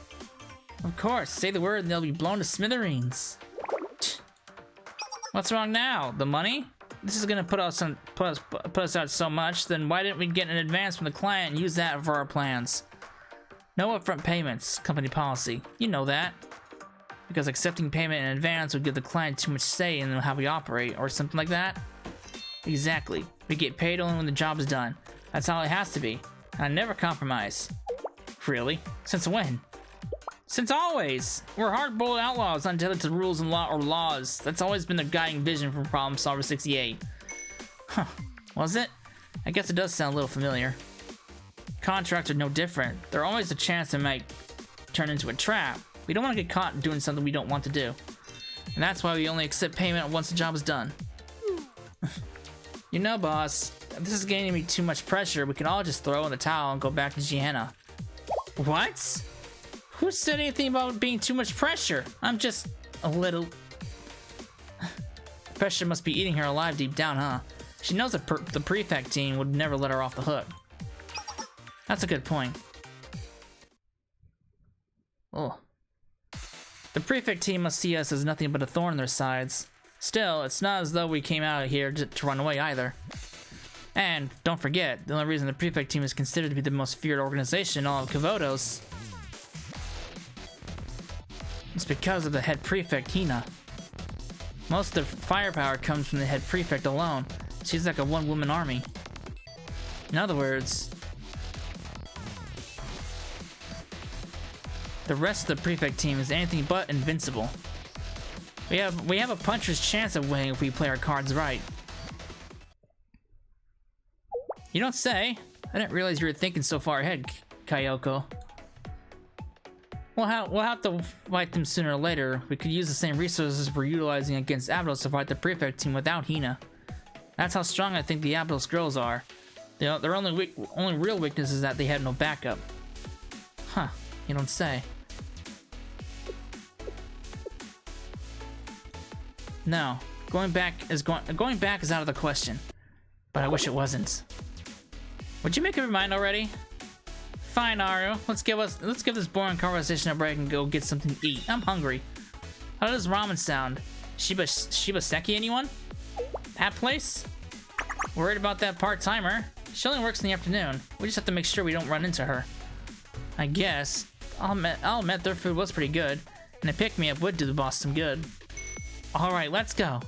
Of course, say the word and they'll be blown to smithereens. What's wrong now? The money? This is gonna put us out so much, then why didn't we get an advance from the client and use that for our plans? No upfront payments, company policy. You know that. Because accepting payment in advance would give the client too much say in how we operate, or something like that? Exactly. We get paid only when the job is done. That's how it has to be. And I never compromise. Really? Since when? Since always! We're hard-boiled outlaws untethered to rules and laws. That's always been the guiding vision for Problem Solver 68. Huh. Was it? I guess it does sound a little familiar. Contracts are no different. There's always a chance it might turn into a trap. We don't want to get caught doing something we don't want to do. And that's why we only accept payment once the job is done. You know, boss, if this is gaining me too much pressure, we can all just throw in the towel and go back to Gienna. What? Who said anything about being too much pressure? I'm just a little... Pressure must be eating her alive deep down, huh? She knows that the prefect team would never let her off the hook. That's a good point. Oh. The prefect team must see us as nothing but a thorn in their sides. Still, it's not as though we came out here to run away either. And, don't forget, the only reason the prefect team is considered to be the most feared organization in all of Kavotos is because of the head prefect, Hina. Most of the firepower comes from the head prefect alone. She's like a one-woman army. In other words, the rest of the prefect team is anything but invincible. We have a puncher's chance of winning if we play our cards right. You don't say. I didn't realize you were thinking so far ahead, Kyoko. We'll have to fight them sooner or later. We could use the same resources we're utilizing against Abydos to fight the prefect team without Hina. That's how strong I think the Abydos girls are. Their only real weakness is that they have no backup. Huh, you don't say. No, going back is out of the question. But I wish it wasn't. Would you make up your mind already? Fine, Aru. Let's give this boring conversation a break and go get something to eat. I'm hungry. How does ramen sound? Shibaseki, anyone? That place? Worried about that part-timer? She only works in the afternoon. We just have to make sure we don't run into her. I guess. I'll admit their food was pretty good, and a pick-me-up would do the boss some good. Alright, let's go.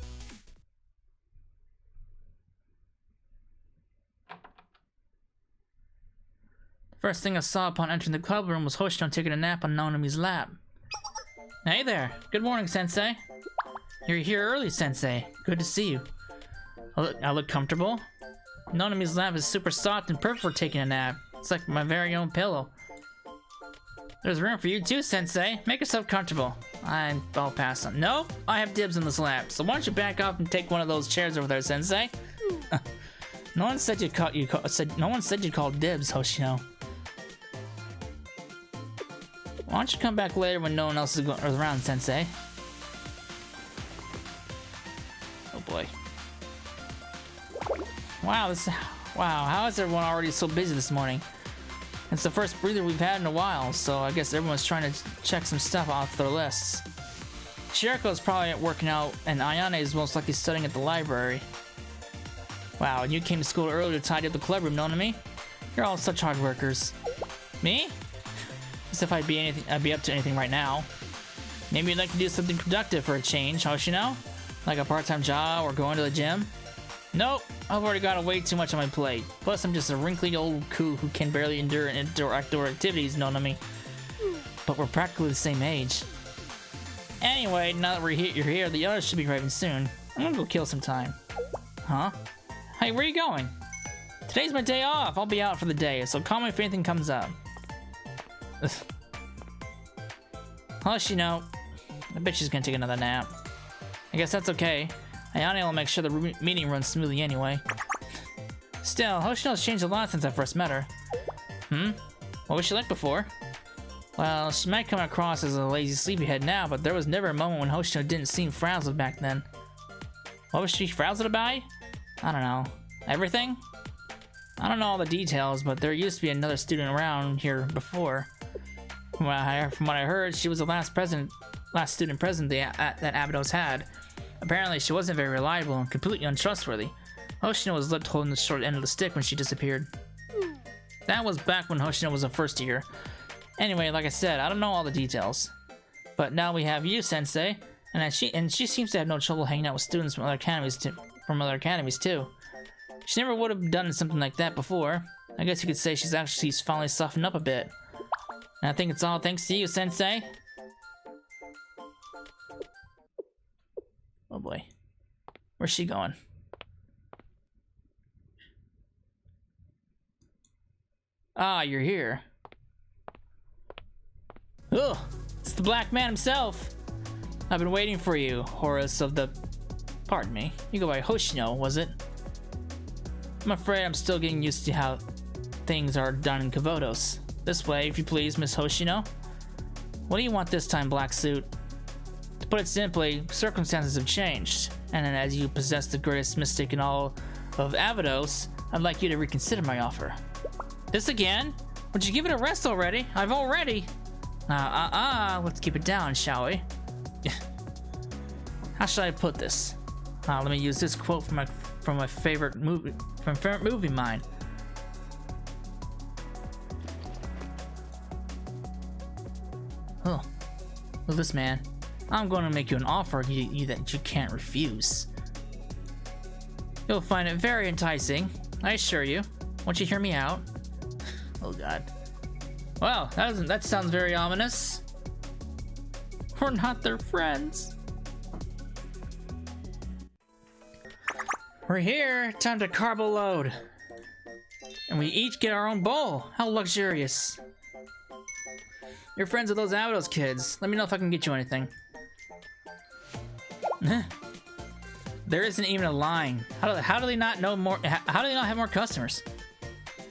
First thing I saw upon entering the club room was Hoshino taking a nap on Naonomi's lap. Hey there. Good morning, Sensei. You're here early, Sensei. Good to see you. I look comfortable. Nonomi's lap is super soft and perfect for taking a nap. It's like my very own pillow. There's room for you too, Sensei. Make yourself comfortable. I'll pass on. No, I have dibs on this lap. So why don't you back off and take one of those chairs over there, Sensei? No one said you called dibs, Hoshino. Why don't you come back later when no one else is around, Sensei? Oh boy. Wow, how is everyone already so busy this morning? It's the first breather we've had in a while, so I guess everyone's trying to check some stuff off their lists. Shiriko's probably working out, and Ayane is most likely studying at the library. Wow, and you came to school early to tidy up the club room, Nonomi? You're all such hard workers. Me? As if I'd be up to anything right now. Maybe you'd like to do something productive for a change, Hoshino? Like a part-time job or going to the gym? Nope, I've already got way too much on my plate. Plus, I'm just a wrinkly old coo who can barely endure outdoor activities, Nonomi. But we're practically the same age. Anyway, now that you're here, the others should be arriving soon. I'm gonna go kill some time. Huh? Hey, where are you going? Today's my day off. I'll be out for the day, so call me if anything comes up. Hoshino, I bet she's gonna take another nap. I guess that's okay. Ayane will make sure the meeting runs smoothly anyway. Still, Hoshino's changed a lot since I first met her. What was she like before? Well, she might come across as a lazy sleepyhead now, but there was never a moment when Hoshino didn't seem frazzled back then. What was she frazzled about? I don't know. Everything? I don't know all the details, but there used to be another student around here before. From what I heard, she was the last student present that Abydos had. Apparently, she wasn't very reliable and completely untrustworthy. Hoshino was left holding the short end of the stick when she disappeared. That was back when Hoshino was a first year. Anyway, like I said, I don't know all the details. But now we have you, Sensei, and she seems to have no trouble hanging out with students from other academies too. She never would have done something like that before. I guess you could say she's finally softened up a bit. And I think it's all thanks to you, Sensei. Oh boy. Where's she going? Ah, you're here. Ugh, it's the Black Man himself. I've been waiting for you, Horus of the... Pardon me. You go by Hoshino, was it? I'm afraid I'm still getting used to how things are done in Kavodos. This way, if you please, Miss Hoshino. What do you want this time, Black Suit? To put it simply, circumstances have changed, and as you possess the greatest mystic in all of Abydos, I'd like you to reconsider my offer. This again? Would you give it a rest already? I've already... let's keep it down, shall we? How should I put this? Let me use this quote from my favorite movie, of mine. Oh, well, this man, I'm going to make you an offer that you can't refuse. You'll find it very enticing, I assure you. Won't you hear me out? Oh God. Well, that sounds very ominous. We're not their friends. We're here. Time to carbo load. And we each get our own bowl. How luxurious. You're friends with those Abydos kids. Let me know if I can get you anything. There isn't even a line. How do they not know more? How do they not have more customers?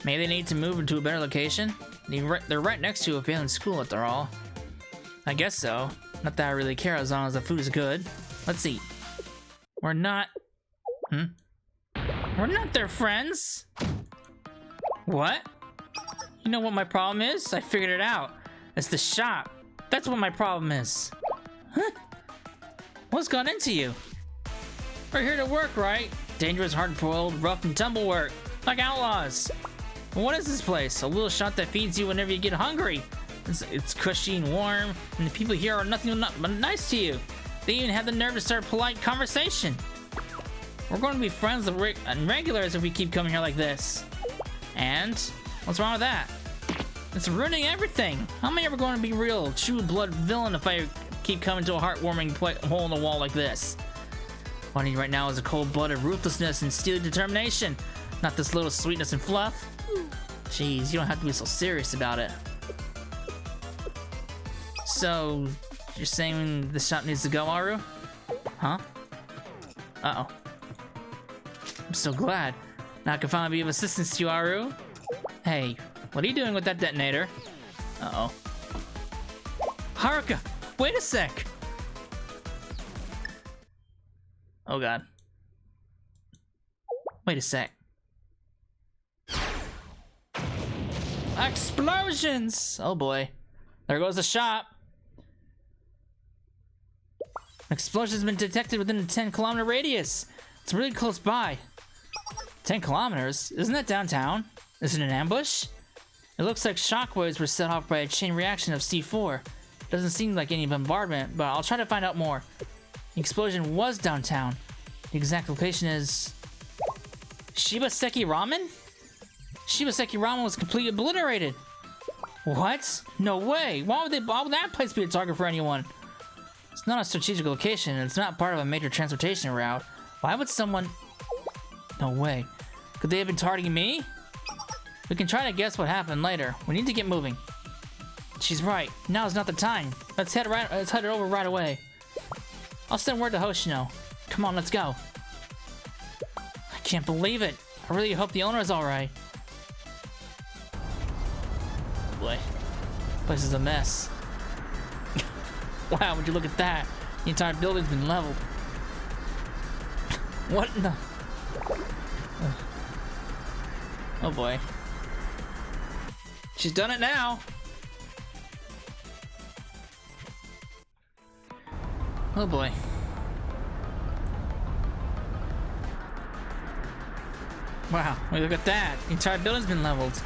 Maybe they need to move into a better location? They're right next to a failing school after all. I guess so. Not that I really care as long as the food is good. Let's eat. We're not... We're not their friends. What? You know what my problem is? I figured it out. It's the shop. That's what my problem is. Huh? What's gone into you? We're here to work, right? Dangerous, hard-boiled, rough and tumble work. Like outlaws. What is this place? A little shop that feeds you whenever you get hungry. It's cushy and warm, and the people here are nothing but nice to you. They even have the nerve to start a polite conversation. We're going to be friends and regulars if we keep coming here like this. And what's wrong with that? It's ruining everything. How am I ever going to be real, true blood villain if I keep coming to a heartwarming hole in the wall like this. What I need right now is a cold-blooded ruthlessness and steely determination, not this little sweetness and fluff. Jeez, you don't have to be so serious about it. So, you're saying the shop needs to go, Aru? Huh? Uh-oh. I'm so glad. Now I can finally be of assistance to you, Aru. Hey, what are you doing with that detonator? Uh-oh. Haruka! Wait a sec! Oh god. Wait a sec. Explosions! Oh boy. There goes the shop. An explosion's been detected within a 10-kilometer radius. It's really close by. 10 kilometers? Isn't that downtown? Is it an ambush? It looks like shockwaves were set off by a chain reaction of C4. Doesn't seem like any bombardment, but I'll try to find out more. The explosion was downtown. The exact location is... Shibaseki Ramen? Shibaseki Ramen was completely obliterated. What? No way. Why would that place be a target for anyone? It's not a strategic location, and it's not part of a major transportation route. Why would someone... No way. Could they have been targeting me? We can try to guess what happened later. We need to get moving. She's right. Now is not the time. Let's head over right away. I'll send word to Hoshino. Come on, let's go. I can't believe it. I really hope the owner is alright. Boy, place is a mess. Wow, would you look at that? The entire building's been leveled. What in the... Oh boy. She's done it now. Oh boy. Wow, look at that. The entire building's been leveled.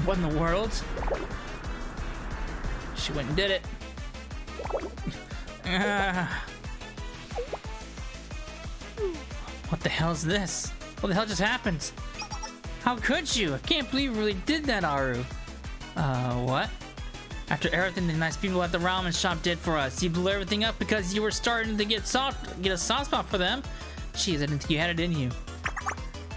What in the world? She went and did it. What the hell is this? What the hell just happened? How could you? I can't believe you really did that, Aru. What? After everything the nice people at the ramen shop did for us, you blew everything up because you were starting to get a soft spot for them? Jeez, I didn't think you had it in you.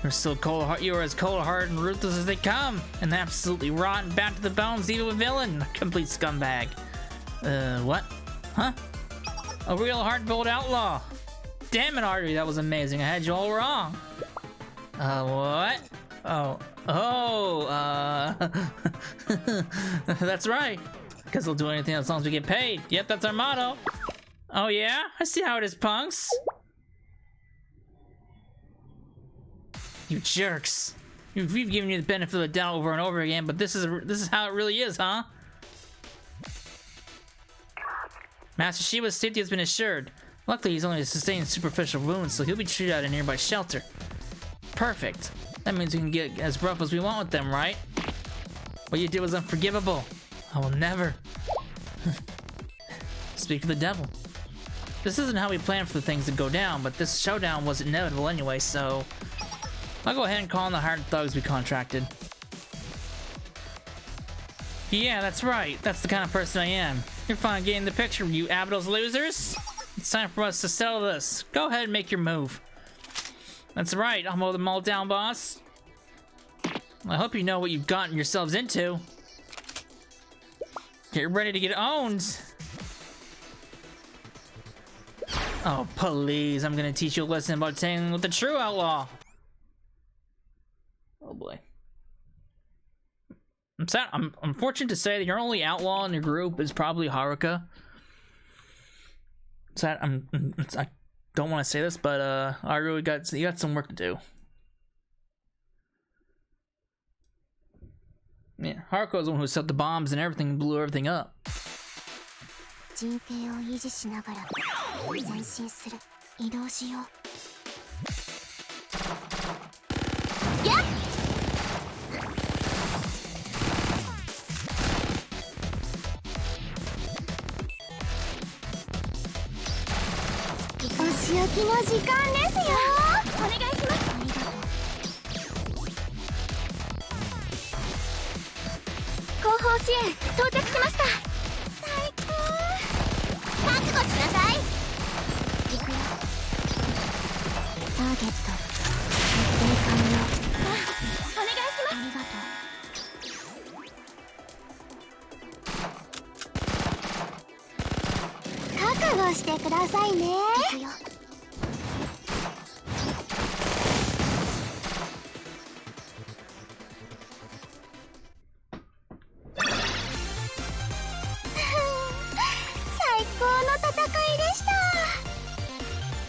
You were as cold-hearted and ruthless as they come, and absolutely rotten, bad to the bones, evil villain, a complete scumbag. What? Huh? A real hard-boiled outlaw. Damn it, Artery, that was amazing. I had you all wrong. What? That's right. Guess we'll do anything as long as we get paid. Yep, that's our motto. Oh yeah? I see how it is, punks. You jerks. We've given you the benefit of the doubt over and over again, but this is how it really is, huh? Master Shiba's safety has been assured. Luckily, he's only sustained superficial wounds, so he'll be treated at a nearby shelter. Perfect. That means we can get as rough as we want with them, right? What you did was unforgivable. I will never. Speak to the devil. This isn't how we planned for the things to go down, but this showdown was inevitable anyway, so... I'll go ahead and call in the hired thugs we contracted. Yeah, that's right. That's the kind of person I am. You're finally getting the picture, you Abydos losers. It's time for us to settle this. Go ahead and make your move. That's right, I'll mow them all down, boss. I hope you know what you've gotten yourselves into. Get ready to get owned. Oh, please, I'm gonna teach you a lesson about dealing with the true outlaw. Oh boy. I'm fortunate to say that your only outlaw in your group is probably Haruka. I don't want to say this, but Aru, you got some work to do. Yeah, Haruka was the one who set the bombs and everything, and blew everything up.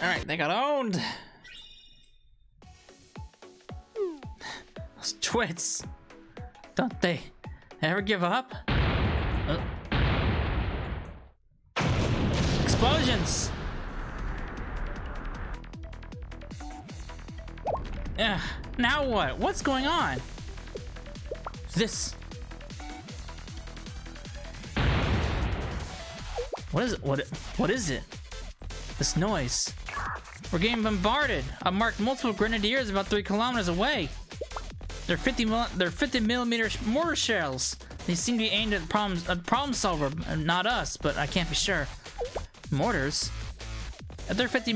Alright, they got owned. Those twits. Don't they ever give up? Explosions! Now what? What's going on? This... What is it? What is it? This noise. We're getting bombarded. I marked multiple grenadiers about 3 kilometers away. They're 50 millimeter mortar shells. They seem to be aimed at problem solver, not us, but I can't be sure. Mortars? If they're 50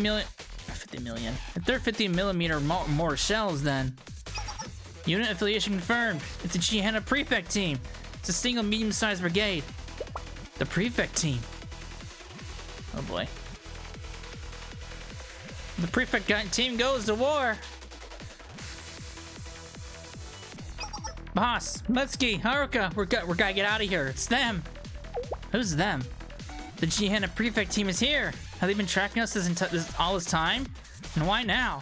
millimeter mortar shells, then unit affiliation confirmed. It's a Chihana prefect team. It's a single medium-sized brigade. The prefect team. Oh boy. The prefect team goes to war. Boss, Mitsuki, Haruka, we gotta get out of here. It's them. Who's them? The Chihana prefect team is here. Have they been tracking us all this time? And why now?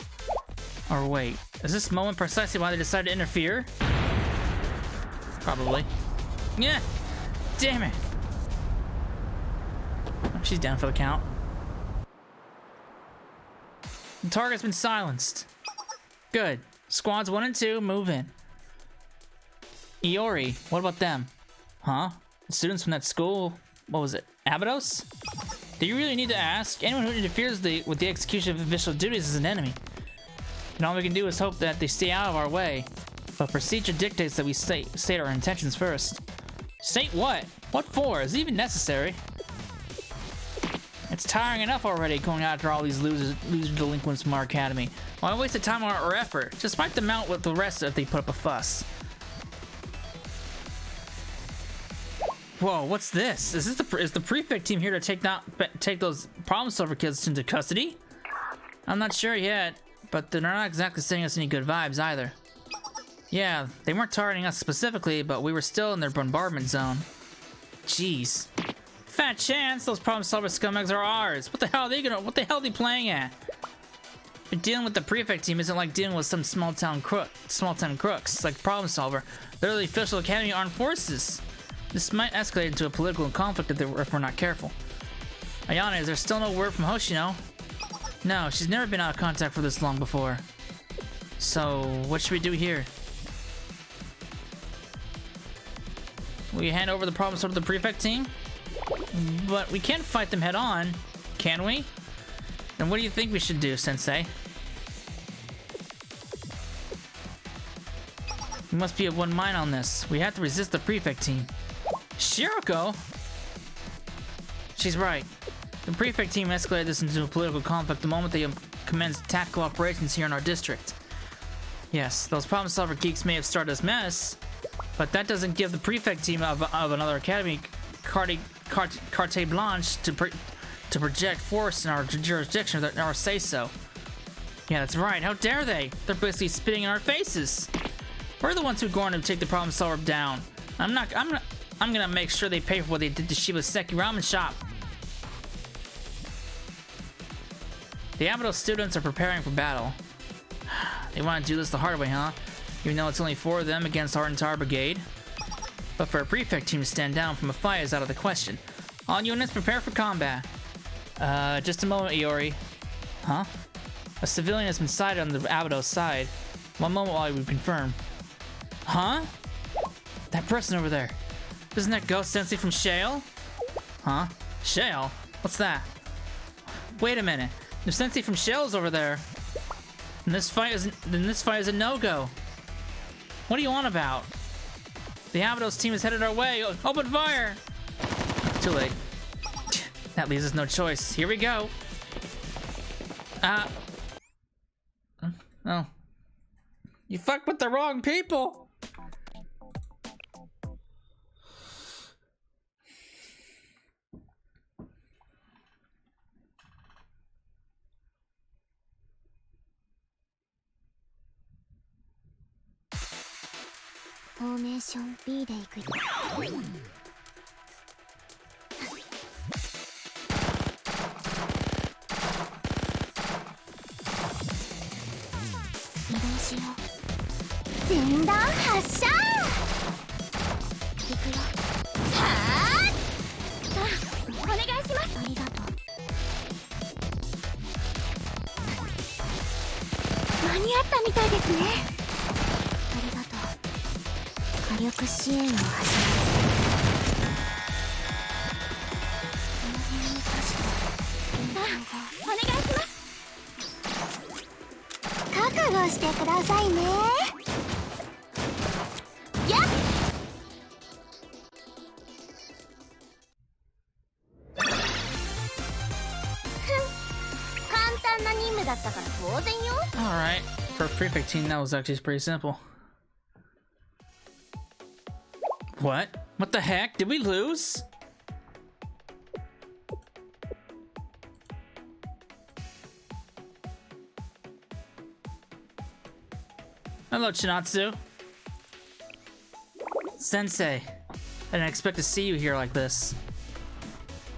Or wait, is this moment precisely why they decided to interfere? Probably. Yeah. Damn it. Oh, she's down for the count. The target's been silenced. Good. Squads 1 and 2, move in. Iori, what about them? Huh? The students from that school, what was it? Abydos? Do you really need to ask? Anyone who interferes with the execution of official duties is an enemy. And all we can do is hope that they stay out of our way. But procedure dictates that we state our intentions first. State what? What for? Is it even necessary? It's tiring enough already going after all these loser delinquents from our academy. Why waste the time or effort? Just wipe them out with the rest if they put up a fuss. Whoa, what's this? Is the prefect team here to take those problem solver kids into custody? I'm not sure yet, but they're not exactly sending us any good vibes either. Yeah, they weren't targeting us specifically, but we were still in their bombardment zone. Jeez. Fat chance those problem solver scumbags are ours. What the hell are they playing at? But dealing with the prefect team isn't like dealing with some small town crooks. It's like problem solver. They're the official Academy Armed Forces. This might escalate into a political conflict if we're not careful. Ayane, is there still no word from Hoshino? No, she's never been out of contact for this long before. So, what should we do here? We hand over the problem solver to the prefect team? But we can't fight them head on, can we? Then what do you think we should do, Sensei? We must be of one mind on this. We have to resist the prefect team. Shiroko? She's right. The prefect team escalated this into a political conflict the moment they commenced tactical operations here in our district. Yes, those problem solver geeks may have started this mess, but that doesn't give the prefect team of another academy carte blanche to project force in our jurisdiction or say so. Yeah, that's right. How dare they? They're basically spitting in our faces. We're the ones who are going to take the problem solver down. I'm gonna make sure they pay for what they did to Shiba's Seki Ramen shop. The Abydos students are preparing for battle. They want to do this the hard way, huh? Even though it's only 4 of them against our entire brigade. But for a prefect team to stand down from a fight is out of the question. All units prepare for combat. Just a moment, Iori. Huh? A civilian has been sighted on the Abydos side. One moment while we confirm. Huh? That person over there. Isn't that Ghost Sensei from Shale? Huh? Shale? What's that? Wait a minute. The Sensei from Shale's over there. And this fight is a no-go. What are you on about? The Abydos team is headed our way. Open fire! Too late. That leaves us no choice. Here we go. Oh. You fucked with the wrong people! Formation B で行くよ。移動しよう。前段発射。行くよ。はあ。さあ、お願いします。ありがとう。間に合ったみたいですね。ありがとう。火力支援を始める。この辺に確かお願いします。覚悟してくださいね。やっ簡単な任務だったから当然よ。 Alright, for a prefect team that was actually pretty simple. What? What the heck? Did we lose? Hello, Chinatsu. Sensei, I didn't expect to see you here like this.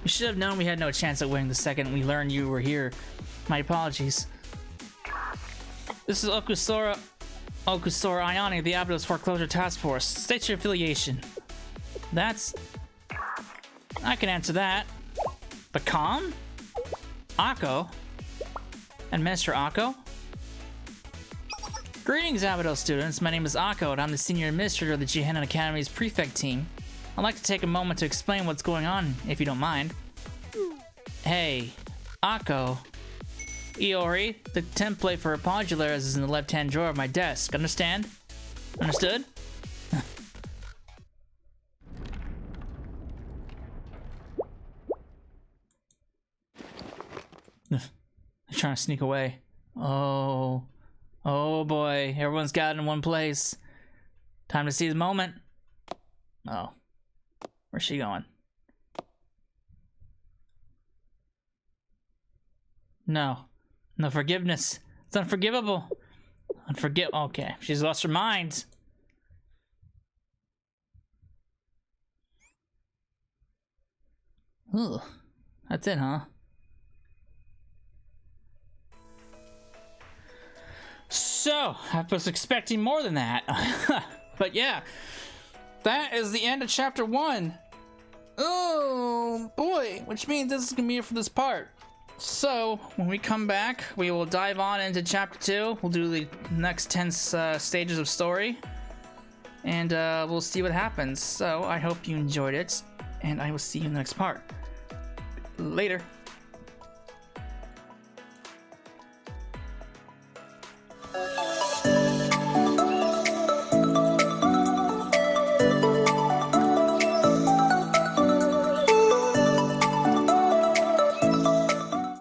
We should have known we had no chance at winning the second we learned you were here. My apologies. This is Okusora Ayani of the Abydos Foreclosure Task Force. State your affiliation. That's... I can answer that. But calm? Akko? Administrator Akko? Greetings, Abydos students. My name is Akko, and I'm the Senior Administrator of the Jihenan Academy's Prefect Team. I'd like to take a moment to explain what's going on, if you don't mind. Hey, Akko. Iori, the template for apology letters is in the left-hand drawer of my desk. Understand? Understood? They're trying to sneak away. Oh. Oh boy, everyone's got in one place. Time to see the moment. Oh. Where's she going? No. No forgiveness. It's unforgivable. Okay, she's lost her mind. Ooh. That's it, huh? So, I was expecting more than that. But yeah, that is the end of chapter 1. Oh boy, which means this is gonna be it for this part. So, when we come back, we will dive on into chapter 2. We'll do the next 10 stages of story. And we'll see what happens. So, I hope you enjoyed it. And I will see you in the next part. Later.